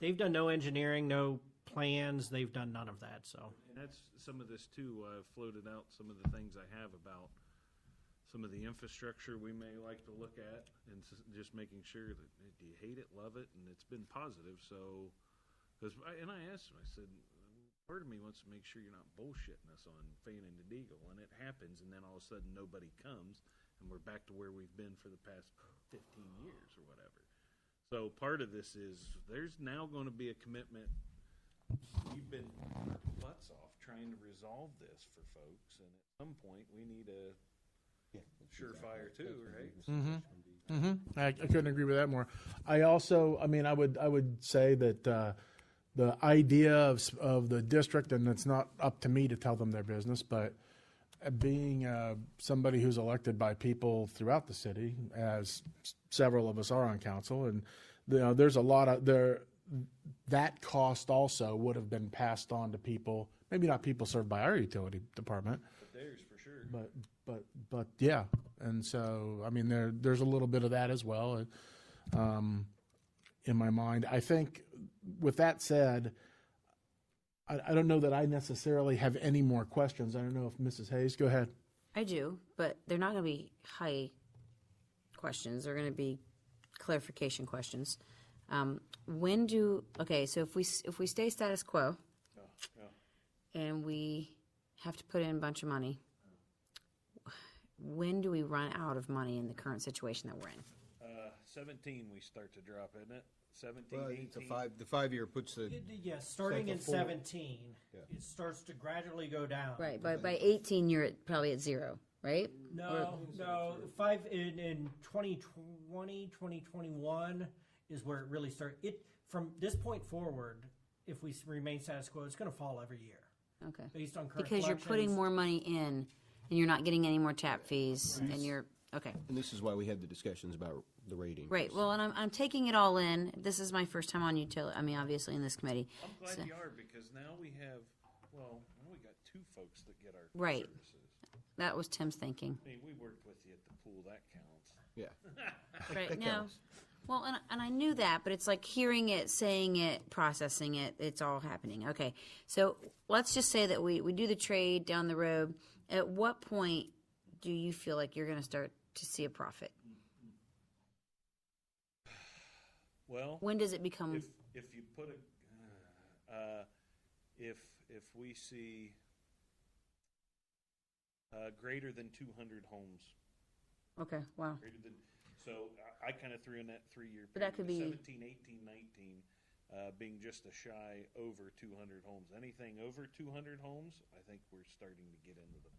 They've done no engineering, no plans. They've done none of that. So. And that's some of this too. I've floated out some of the things I have about some of the infrastructure we may like to look at, and just making sure that, do you hate it, love it, and it's been positive. So, I asked him, I said, part of me wants to make sure you're not bullshitting us on Fannin and Deagle, and it happens, and then all of a sudden nobody comes, and we're back to where we've been for the past 15 years or whatever. So part of this is there's now going to be a commitment. We've been butts off trying to resolve this for folks, and at some point we need a surefire too, right? I couldn't agree with that more. I also, I mean, I would say that the idea of the district, and it's not up to me to tell them their business, but being somebody who's elected by people throughout the city, as several of us are on council, and there's a lot of that cost also would have been passed on to people, maybe not people served by our utility department, But theirs for sure. but yeah, and so I mean there's a little bit of that as well, in my mind. I think with that said, I don't know that I necessarily have any more questions. I don't know if Mrs. Hayes, go ahead. I do, but they're not going to be high questions. They're going to be clarification questions. So if we stay status quo and we have to put in a bunch of money, when do we run out of money in the current situation that we're in? 17 we start to drop, isn't it? 17, Well, 18. it's the 5 year puts the, Yes, starting in Cycle forward. 17, it starts to gradually go down. Right, by 18, you're probably at zero, right? No, 2020, 2021 is where it really starts. From this point forward, if we remain status quo, it's going to fall every year Okay. based on current Because you're putting collections. more money in, and you're not getting any more tap fees, and you're, okay. and this is why we had the discussions about the rating. Right, well, and I'm taking it all in. This is my first time on utility, I mean, obviously in this committee. I'm glad So- you are, because now we have, now we got 2 folks that get our Right. services. That was Tim's thinking. I mean, we worked with you at the pool, that counts. Yeah. Right That now, counts. well, and I knew that, but it's like hearing it, saying it, processing it, it's all happening. Okay, so let's just say that we do the trade down the road. At what point do you feel like you're going to start to see a profit? Well, When does it become, if you put if we see greater than 200 homes, okay, wow. greater than, so I kind of threw in that 3-year period. But that could be- 17, 18, 19, being just a shy over 200 homes. Anything over 200 homes, I think we're starting to get into the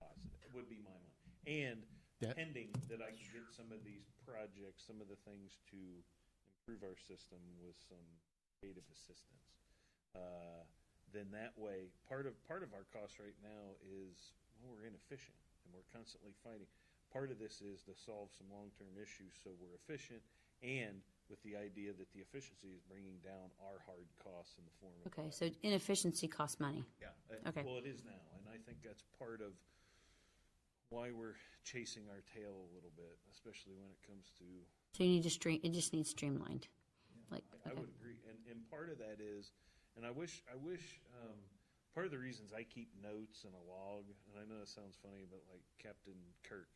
positive. It would be my mind. And Yeah. pending that I can get some of these projects, some of the things to improve our system with some creative assistance. Then that way, part of our cost right now is, well, we're inefficient and we're constantly fighting. Part of this is to solve some long-term issues so we're efficient, and with the idea that the efficiency is bringing down our hard costs in the form of. Okay, so inefficiency costs money. Yeah. Okay. Well, it is now, and I think that's part of why we're chasing our tail a little bit, especially when it comes to. So you need to it just needs streamlined. Like, I okay. would agree, and part of that is, and I wish, part of the reasons I keep notes and a log, and I know it sounds funny, but like Captain Kirk,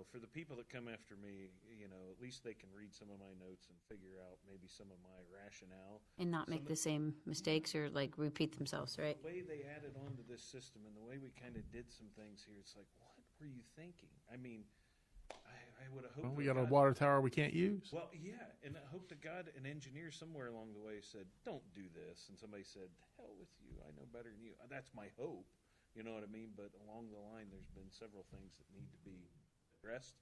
for the people that come after me, at least they can read some of my notes and figure out maybe some of my rationale. And not make the same mistakes or like repeat themselves, right? The way they added on to this system and the way we kind of did some things here, it's like, what were you thinking? I mean, I would have hoped. Well, we to got a God- water tower we can't use. Well, yeah, and I hope to God an engineer somewhere along the way said, don't do this. And somebody said, hell with you, I know better than you. That's my hope, you know what I mean? But along the line, there's been several things that need to be addressed,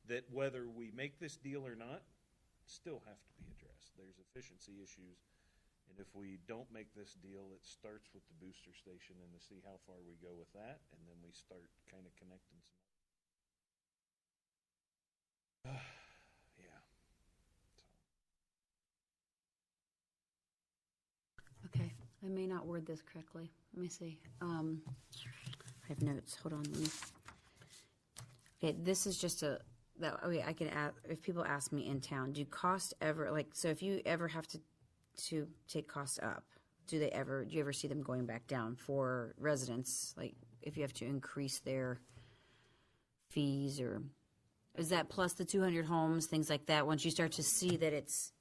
that whether we make this deal or not, still have to be addressed. There's efficiency issues, and if we don't make this deal, it starts with the booster station and to see how far we go with that, and then we start kind of connecting some. Yeah. Okay, I may not word this correctly. Let me see. I have notes. Hold on. Okay, this is just okay, I can ask, if people ask me in town, do costs ever, so if you ever have to take costs up, do you ever see them going back down for residents? Like, if you have to increase their fees, or is that plus the 200 homes, things like that, once you start to see that it's,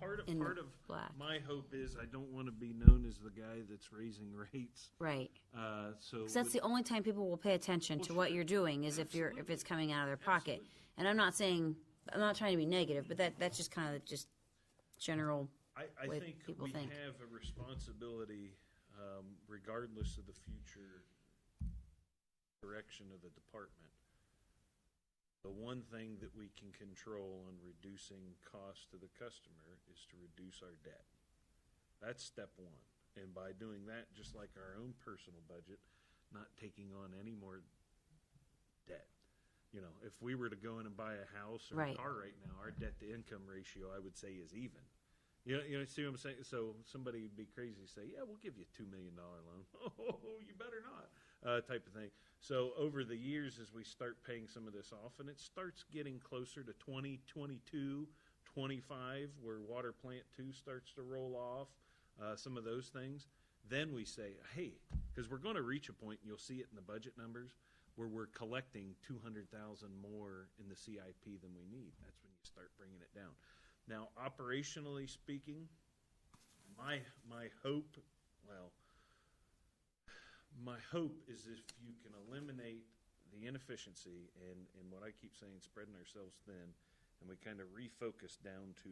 part of, in the part of black. my hope is I don't want to be known as the guy that's raising rates. Right. So Because that's the only time people will pay attention to what you're doing is if it's coming out of their pocket. And I'm not trying to be negative, but that's just kind of just general. I way think people we think. have a responsibility, regardless of the future direction of the department. The one thing that we can control on reducing cost to the customer is to reduce our debt. That's step one. And by doing that, just like our own personal budget, not taking on any more debt. You know, if we were to go in and buy a house or Right. a car right now, our debt to income ratio, I would say, is even. You know, see what I'm saying? So somebody would be crazy to say, yeah, we'll give you a $2 million loan. Oh, you better not, type of thing. So over the years, as we start paying some of this off, and it starts getting closer to 20, 22, 25, where water plant 2 starts to roll off, some of those things, then we say, hey, because we're going to reach a point, and you'll see it in the budget numbers, where we're collecting $200,000 more in the CIP than we need. That's when you start bringing it down. Now, operationally speaking, my hope, my hope is if you can eliminate the inefficiency and what I keep saying, spreading ourselves thin, and we kind of refocus down to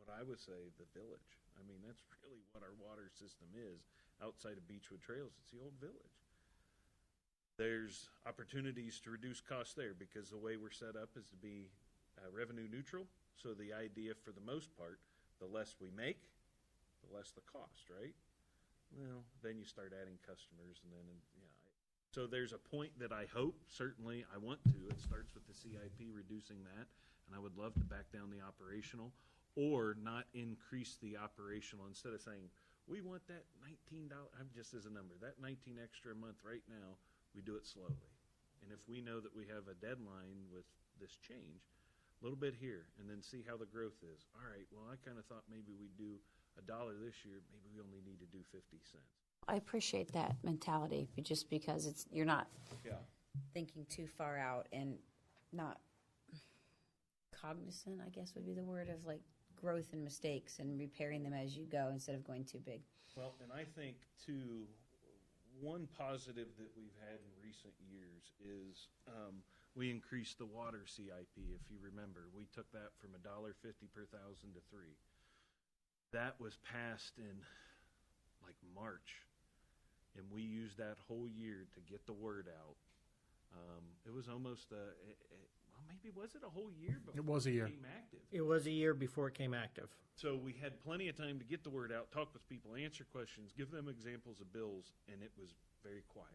what I would say the village. I mean, that's really what our water system is outside of Beechwood Trails. It's the old village. There's opportunities to reduce costs there because the way we're set up is to be revenue neutral. So the idea, for the most part, the less we make, the less the cost, right? Well, then you start adding customers, and then, so there's a point that I hope, certainly I want to. It starts with the CIP reducing that, and I would love to back down the operational or not increase the operational instead of saying, we want that $19, I'm just as a number, that 19 extra a month right now, we do it slowly. And if we know that we have a deadline with this change, a little bit here, and then see how the growth is. All right, well, I kind of thought maybe we'd do $1 this year. Maybe we only need to do 50 cents. I appreciate that mentality, just because you're not Yeah. thinking too far out and not cognizant, I guess would be the word, of like growth and mistakes and repairing them as you go instead of going too big. Well, and I think, too, one positive that we've had in recent years is we increased the water CIP. If you remember, we took that from $1.50 per thousand to $3. That was passed in like March, and we used that whole year to get the word out. It was almost maybe was it a whole year? It was a year. It became active. It was a year before it came active. So we had plenty of time to get the word out, talk with people, answer questions, give them examples of bills, and it was very quiet.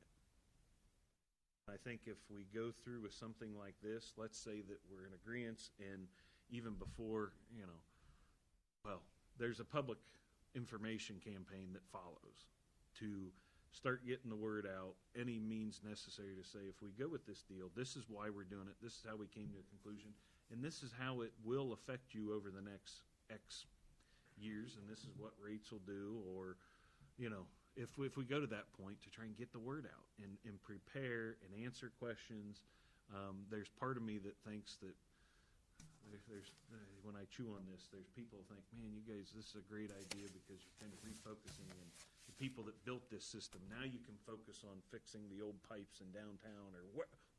I think if we go through with something like this, let's say that we're in agreement, and even before, there's a public information campaign that follows to start getting the word out, any means necessary to say, if we go with this deal, this is why we're doing it, this is how we came to a conclusion, and this is how it will affect you over the next X years, and this is what rates will do, or, if we go to that point, to try and get the word out and prepare and answer questions. There's part of me that thinks that there's when I chew on this, there's people who think, man, you guys, this is a great idea because you're kind of refocusing, and the people that built this system, now you can focus on fixing the old pipes in downtown or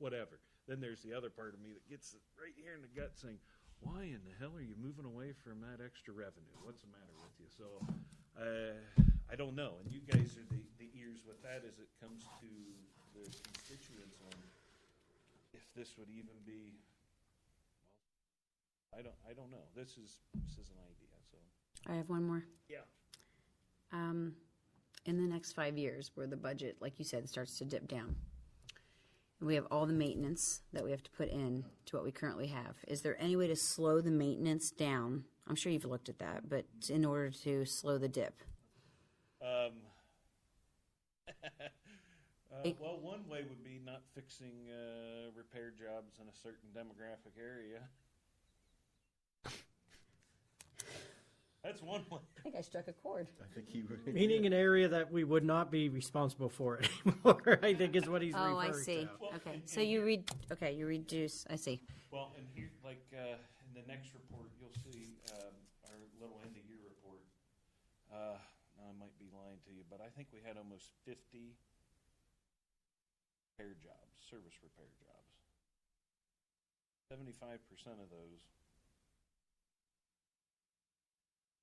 whatever. Then there's the other part of me that gets right here in the gut saying, why in the hell are you moving away from that extra revenue? What's the matter with you? So I don't know. And you guys are the ears with that as it comes to the constituents on if this would even be, I don't know. This is an idea. So I have one more. yeah. In the next 5 years, where the budget, like you said, starts to dip down, and we have all the maintenance that we have to put in to what we currently have, is there any way to slow the maintenance down? I'm sure you've looked at that, but in order to slow the dip. Well, one way would be not fixing repair jobs in a certain demographic area. That's one way. I think I struck a chord. I think he would. Meaning an area that we would not be responsible for anymore, I think is what he's Oh, referring I see. to. Well, Okay, and- so and you reduce, I see. Well, and here, like in the next report, you'll see our little end-of-year report, now I might be lying to you, but I think we had almost 50 repair jobs, service repair jobs. 75% of those.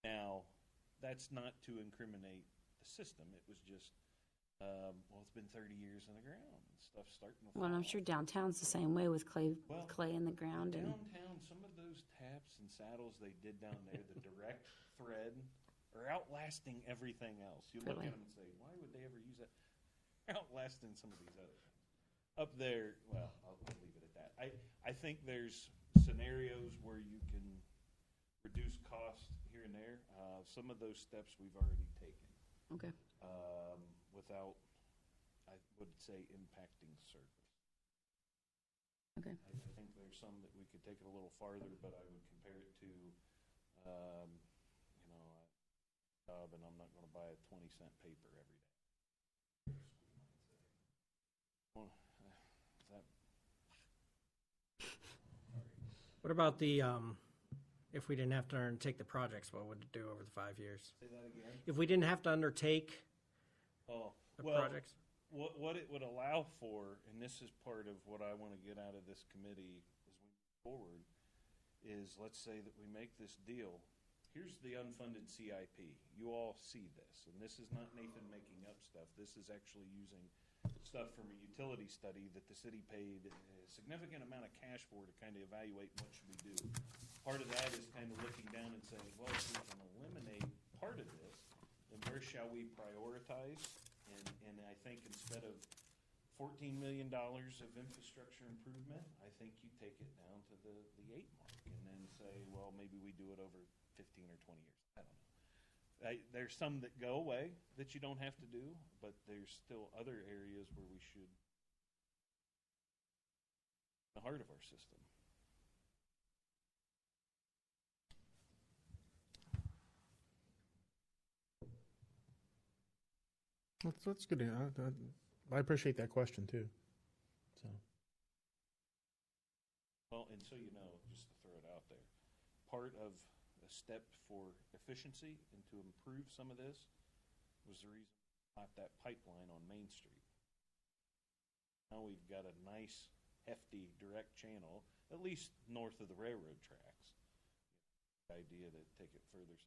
Now, that's not to incriminate the system. It was just, well, it's been 30 years in the ground and stuff's starting to fall. Well, I'm sure downtown's the same way with Well, clay in the ground. And Downtown, some of those taps and saddles they did down there, the direct thread, are outlasting everything else. You look Really? at them and say, why would they ever use that? They're outlasting some of these other things. Up there, well, I'll leave it at that. I think there's scenarios where you can reduce cost here and there. Some of those steps we've already taken okay. without, I would say, impacting service. Okay. I think there's some that we could take it a little farther, but I would compare it to, you know, a job, and I'm not going to buy a 20-cent paper every day. Well, is that What about the, if we didn't have to undertake the projects, what would it do over the 5 years? say that again? If we didn't have to undertake Oh, the well, projects? what it would allow for, and this is part of what I want to get out of this committee as we move forward, is let's say that we make this deal. Here's the unfunded CIP. You all see this, and this is not Nathan making up stuff. This is actually using stuff from a utility study that the city paid a significant amount of cash for to kind of evaluate what should we do. Part of that is kind of looking down and saying, well, if we can eliminate part of this, then where shall we prioritize? And I think instead of $14 million of infrastructure improvement, I think you take it down to the 8 mark and then say, well, maybe we do it over 15 or 20 years. I don't know. There's some that go away that you don't have to do, but there's still other areas where we should, the heart of our system. That's good. I appreciate that question too. So, Well, and so you know, just to throw it out there, part of a step for efficiency and to improve some of this was the reason we got that pipeline on Main Street. Now we've got a nice, hefty, direct channel, at least north of the railroad tracks. The idea to take it further.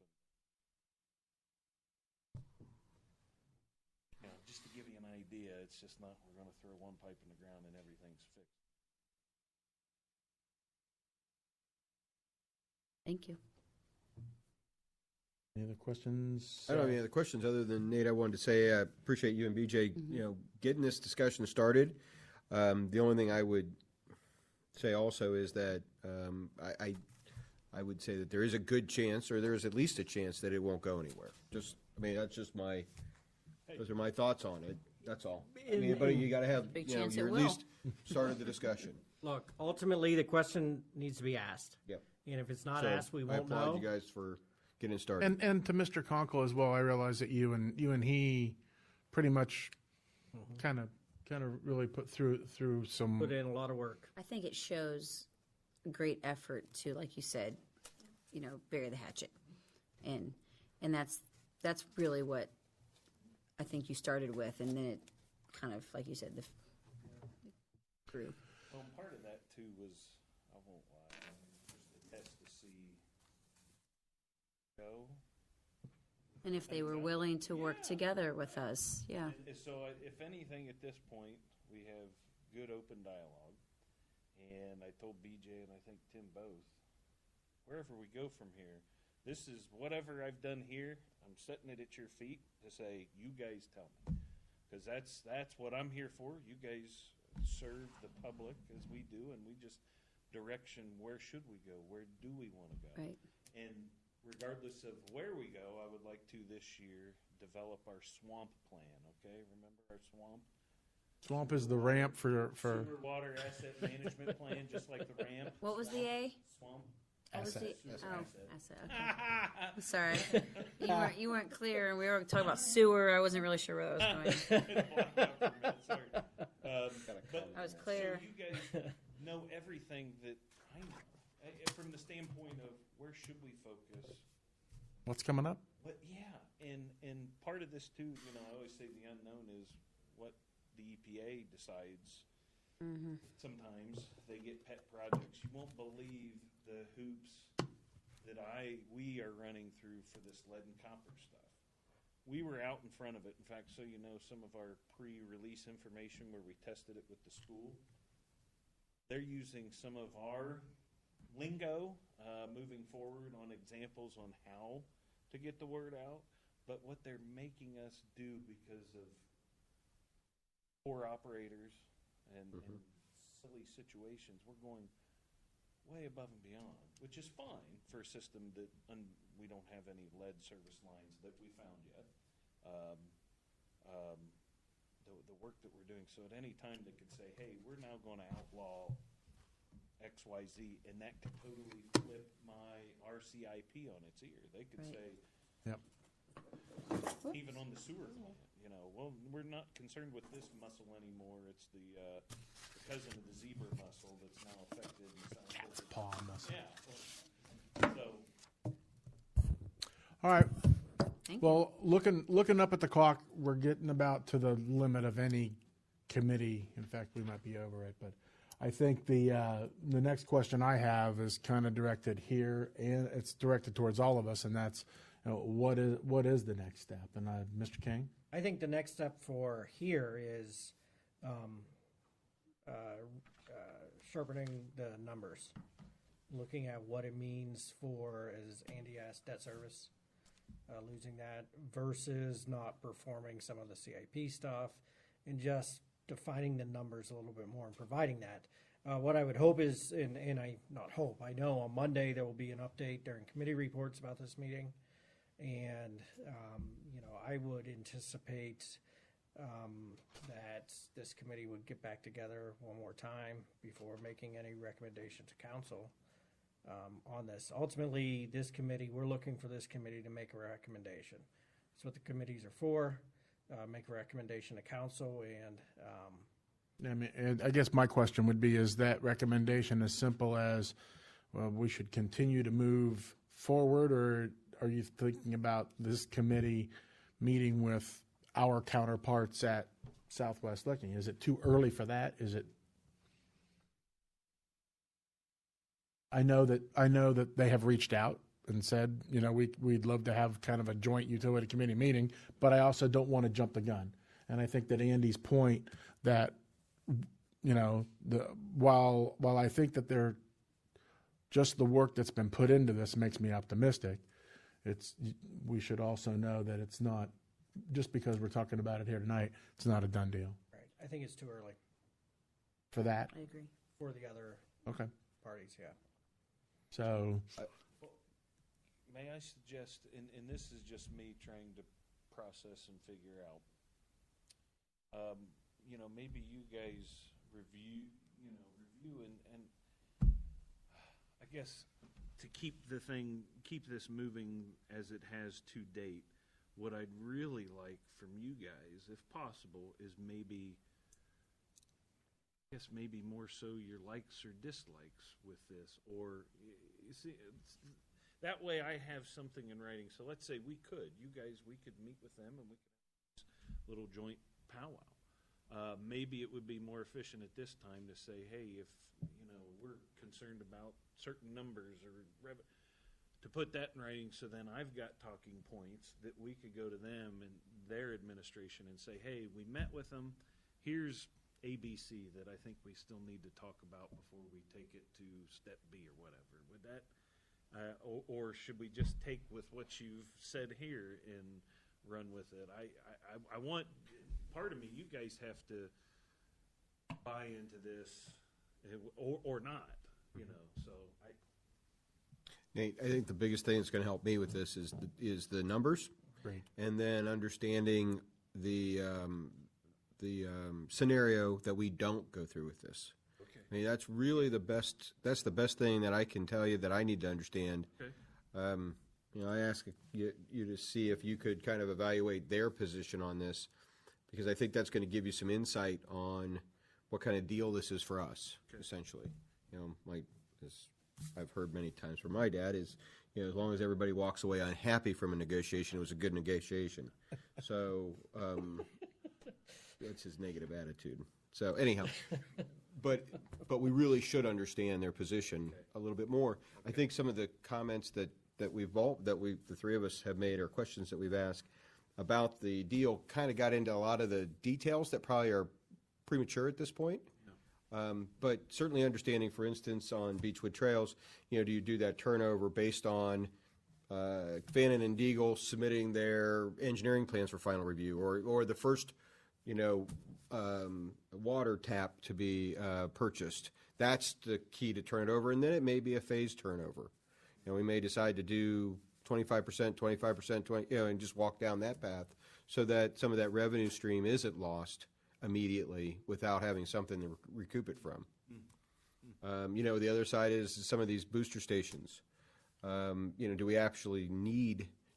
You know, just to give you an idea, it's just not, we're going to throw one pipe in the ground and everything's fixed. Thank you. any other questions? I don't have any other questions other than, Nate, I wanted to say I appreciate you and BJ, you know, getting this discussion started. The only thing I would say also is that I would say that there is a good chance, or there is at least a chance, that it won't go anywhere. Just, I mean, that's just those are my thoughts on it. That's all. I mean, but you got to have, Big you know, chance it you at will. least started the discussion. Look, ultimately, the question needs to be asked. Yep. And if it's not So asked, we I won't applaud know. you guys for getting started. And to Mr. Conkle as well, I realize that you and he pretty much kind of really put through some. Put in a lot of work. I think it shows great effort to, like you said, you know, bury the hatchet, and that's really what I think you started with, and then it kind of, like you said, grew. Well, part of that too was, I won't lie, was the test to see go. And if they were willing to work together with us, yeah. And so if anything, at this point, we have good open dialogue. And I told BJ and I think Tim both, wherever we go from here, this is whatever I've done here, I'm setting it at your feet to say, you guys tell me. Because that's what I'm here for. You guys serve the public as we do, and we just direction, where should we go? Where do we want to go? Right. And regardless of where we go, I would like to this year develop our swamp plan, okay? Remember our swamp? Swamp is the ramp for Sewer water asset management plan, just like the ramp. What was the A? Swamp. What was the, Asset. asset. Okay. Sorry, you weren't clear, and we were talking about sewer. I wasn't really sure where that was going. I was clear. So you guys know everything that I know. From the standpoint of where should we focus, what's coming up. But yeah, and part of this too, you know, I always say the unknown is what the EPA decides. Sometimes they get pet projects. You won't believe the hoops that we are running through for this lead and copper stuff. We were out in front of it. In fact, so you know, some of our pre-release information where we tested it with the school, they're using some of our lingo moving forward on examples on how to get the word out. But what they're making us do because of poor operators and silly situations, we're going way above and beyond, which is fine for a system that we don't have any lead service lines that we found yet. The work that we're doing, so at any time they could say, hey, we're now going to outlaw XYZ, and that could totally flip our CIP on its ear. They could Right. say, Yep. even on the sewer plant, you know, well, we're not concerned with this mussel anymore. It's the cousin of the zebra mussel that's now affected. Cat's paw mussel. Yeah. So, All right. Thank you. Well, looking up at the clock, we're getting about to the limit of any committee. In fact, we might be over it, but I think the next question I have is kind of directed here, and it's directed towards all of us, and that's, you know, what is the next step? And Mr. King? I think the next step for here is sharpening the numbers, looking at what it means for, as Andy asked, debt service, losing that versus not performing some of the CIP stuff, and just defining the numbers a little bit more and providing that. What I would hope is, and I not hope, I know on Monday there will be an update during committee reports about this meeting. And, you know, I would anticipate that this committee would get back together one more time before making any recommendation to council on this. Ultimately, this committee, we're looking for this committee to make a recommendation. That's what the committees are for, make a recommendation to council and I mean, and I guess my question would be, is that recommendation as simple as, well, we should continue to move forward, or are you thinking about this committee meeting with our counterparts at Southwest Licking? Is it too early for that? Is it? I know that they have reached out and said, you know, we'd love to have kind of a joint utility committee meeting, but I also don't want to jump the gun. And I think that Andy's point that, you know, while I think that they're just the work that's been put into this makes me optimistic. We should also know that it's not, just because we're talking about it here tonight, it's not a done deal right. I think it's too early for that. I agree. for the other Okay. parties, yeah. So, may I suggest, and this is just me trying to process and figure out, you know, maybe you guys review and I guess to keep this moving as it has to date, what I'd really like from you guys, if possible, is maybe more so your likes or dislikes with this, or you see, that way I have something in writing. So let's say we could meet with them and we could have this little joint powwow. Maybe it would be more efficient at this time to say, hey, if you know we're concerned about certain numbers or to put that in writing, so then I've got talking points that we could go to them and their administration and say, hey, we met with them. Here's ABC that I think we still need to talk about before we take it to step B or whatever. Would that, or should we just take with what you've said here and run with it? I want, part of me, you guys have to buy into this or not, you know, so Nate, I think the biggest thing that's going to help me with this is the numbers, great. and then understanding the scenario that we don't go through with this. okay. I mean, that's really the best. That's the best thing that I can tell you that I need to understand. Okay. You know, I ask you to see if you could kind of evaluate their position on this, because I think that's going to give you some insight on what kind of deal this is for us, essentially. You know, like, as I've heard many times from my dad is, as long as everybody walks away unhappy from a negotiation, it was a good negotiation. So, that's his negative attitude. So anyhow, but we really should understand their position a little bit more. I think some of the comments that the three of us have made, or questions that we've asked about the deal, kind of got into a lot of the details that probably are premature at this point. But certainly understanding, for instance, on Beechwood Trails, do you do that turnover based on Fannin and Deagle submitting their engineering plans for final review, or the first, water tap to be purchased? That's the key to turn it over, and then it may be a phased turnover. We may decide to do 25%, 25%, 20, and just walk down that path so that some of that revenue stream isn't lost immediately without having something to recoup it from. The other side is some of these booster stations. Do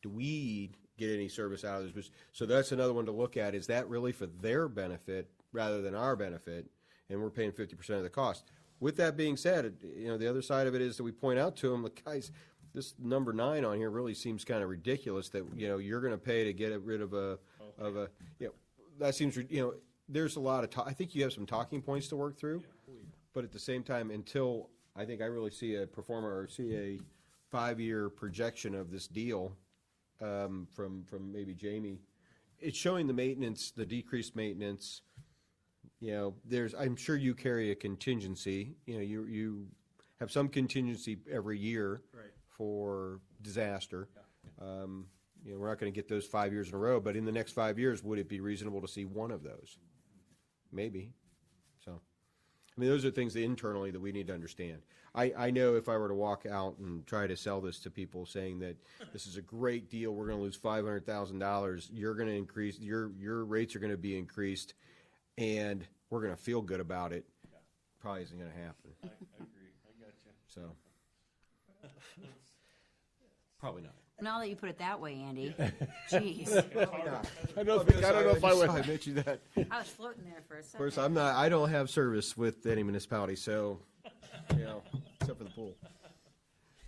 we get any service out of those boosters? So that's another one to look at. Is that really for their benefit rather than our benefit? And we're paying 50% of the cost. With that being said, the other side of it is that we point out to them, look, guys, this number 9 on here really seems kind of ridiculous that, you're going to pay to get rid of that seems, there's a lot of I think you have some talking points to work through, but at the same time, until I think I really see a 5-year projection of this deal from maybe Jamie, it's showing the maintenance, the decreased maintenance. I'm sure you carry a contingency. You have some contingency every year for disaster. We're not going to get those 5 years in a row, but in the next 5 years, would it be reasonable to see one of those? Maybe. So, those are things that internally that we need to understand. I know if I were to walk out and try to sell this to people saying that this is a great deal, we're going to lose $500,000, you're going to increase, your rates are going to be increased, and we're going to feel good about it, probably isn't going to happen. I agree. I got you. So, probably not. Now that you put it that way, Andy, jeez, I don't know if I would. I mentioned that. I was floating there for a Of second. course, I don't have service with any municipality, so, except for the pool.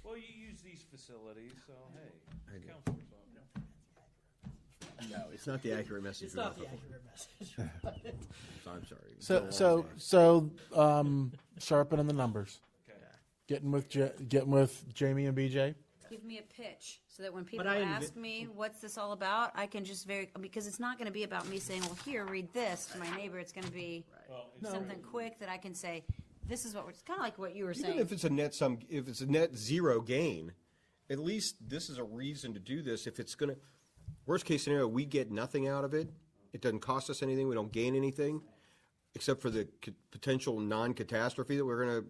Well, you use these facilities, so hey, I do. councilors on. No, it's not the accurate message. It's not the accurate message. I'm sorry. So sharpening the numbers, Okay. getting with Jamie and BJ. Give me a pitch so that when people I ask me what's this all about, I can just because it's not going to be about me saying, well, here, read this to my neighbor. It's going to be something quick that I can say, this is what it's kind of like what you were Even saying. if it's a net zero gain, at least this is a reason to do this. If it's going to, worst case scenario, we get nothing out of it. It doesn't cost us anything. We don't gain anything, except for the potential non-catastrophe that we're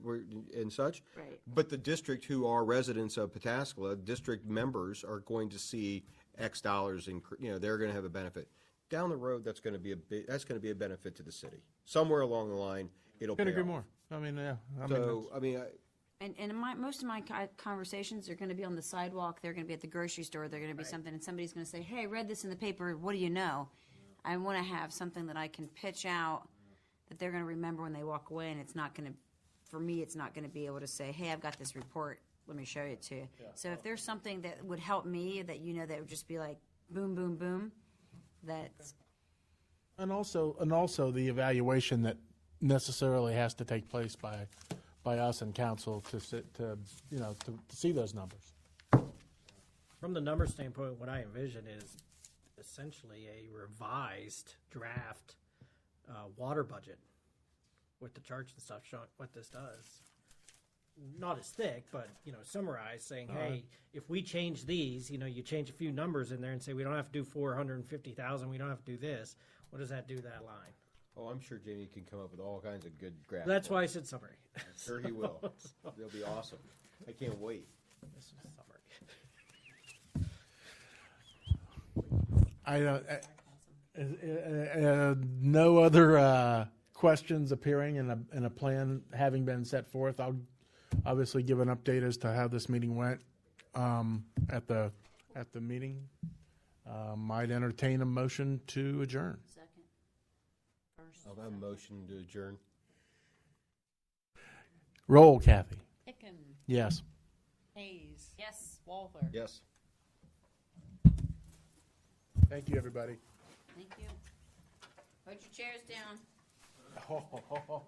and such. Right. But the district, who are residents of Pataskala, district members are going to see X dollars. They're going to have a benefit down the road. That's going to be a benefit to the city. Somewhere along the line, it'll pay Couldn't agree off. more. And most of my conversations are going to be on the sidewalk. They're going to be at the grocery store. They're going to be something, and somebody's going to say, "Hey, I read this in the paper. What do you know?" I want to have something that I can pitch out that they're going to remember when they walk away, and it's not going to, for me, it's not going to be able to say, "Hey, I've got this report. Let me show it to you." So if there's something that would help me, that that would just be like boom, boom, boom, that's And also the evaluation that necessarily has to take place by us and council to see those numbers. From the number standpoint, what I envision is essentially a revised draft water budget with the charts and stuff showing what this does. Not as thick, but summarized, saying, hey, if we change these, you change a few numbers in there and say we don't have to do 450,000, we don't have to do this. What does that do to that line? Oh, I'm sure Jamie can come up with all kinds of good graphs. That's why I said summary. I'm sure he will. They'll be awesome. I can't wait. This is summary. No other questions appearing in a plan having been set forth. I'll obviously give an update as to how this meeting went at the meeting. Might entertain a motion to adjourn. second, first. I'll have a motion to adjourn. Roll, Kathy. Hicken. Yes. Hayes. Yes. Walther. Yes. Thank you, everybody. Thank you. Put your chairs down. Oh,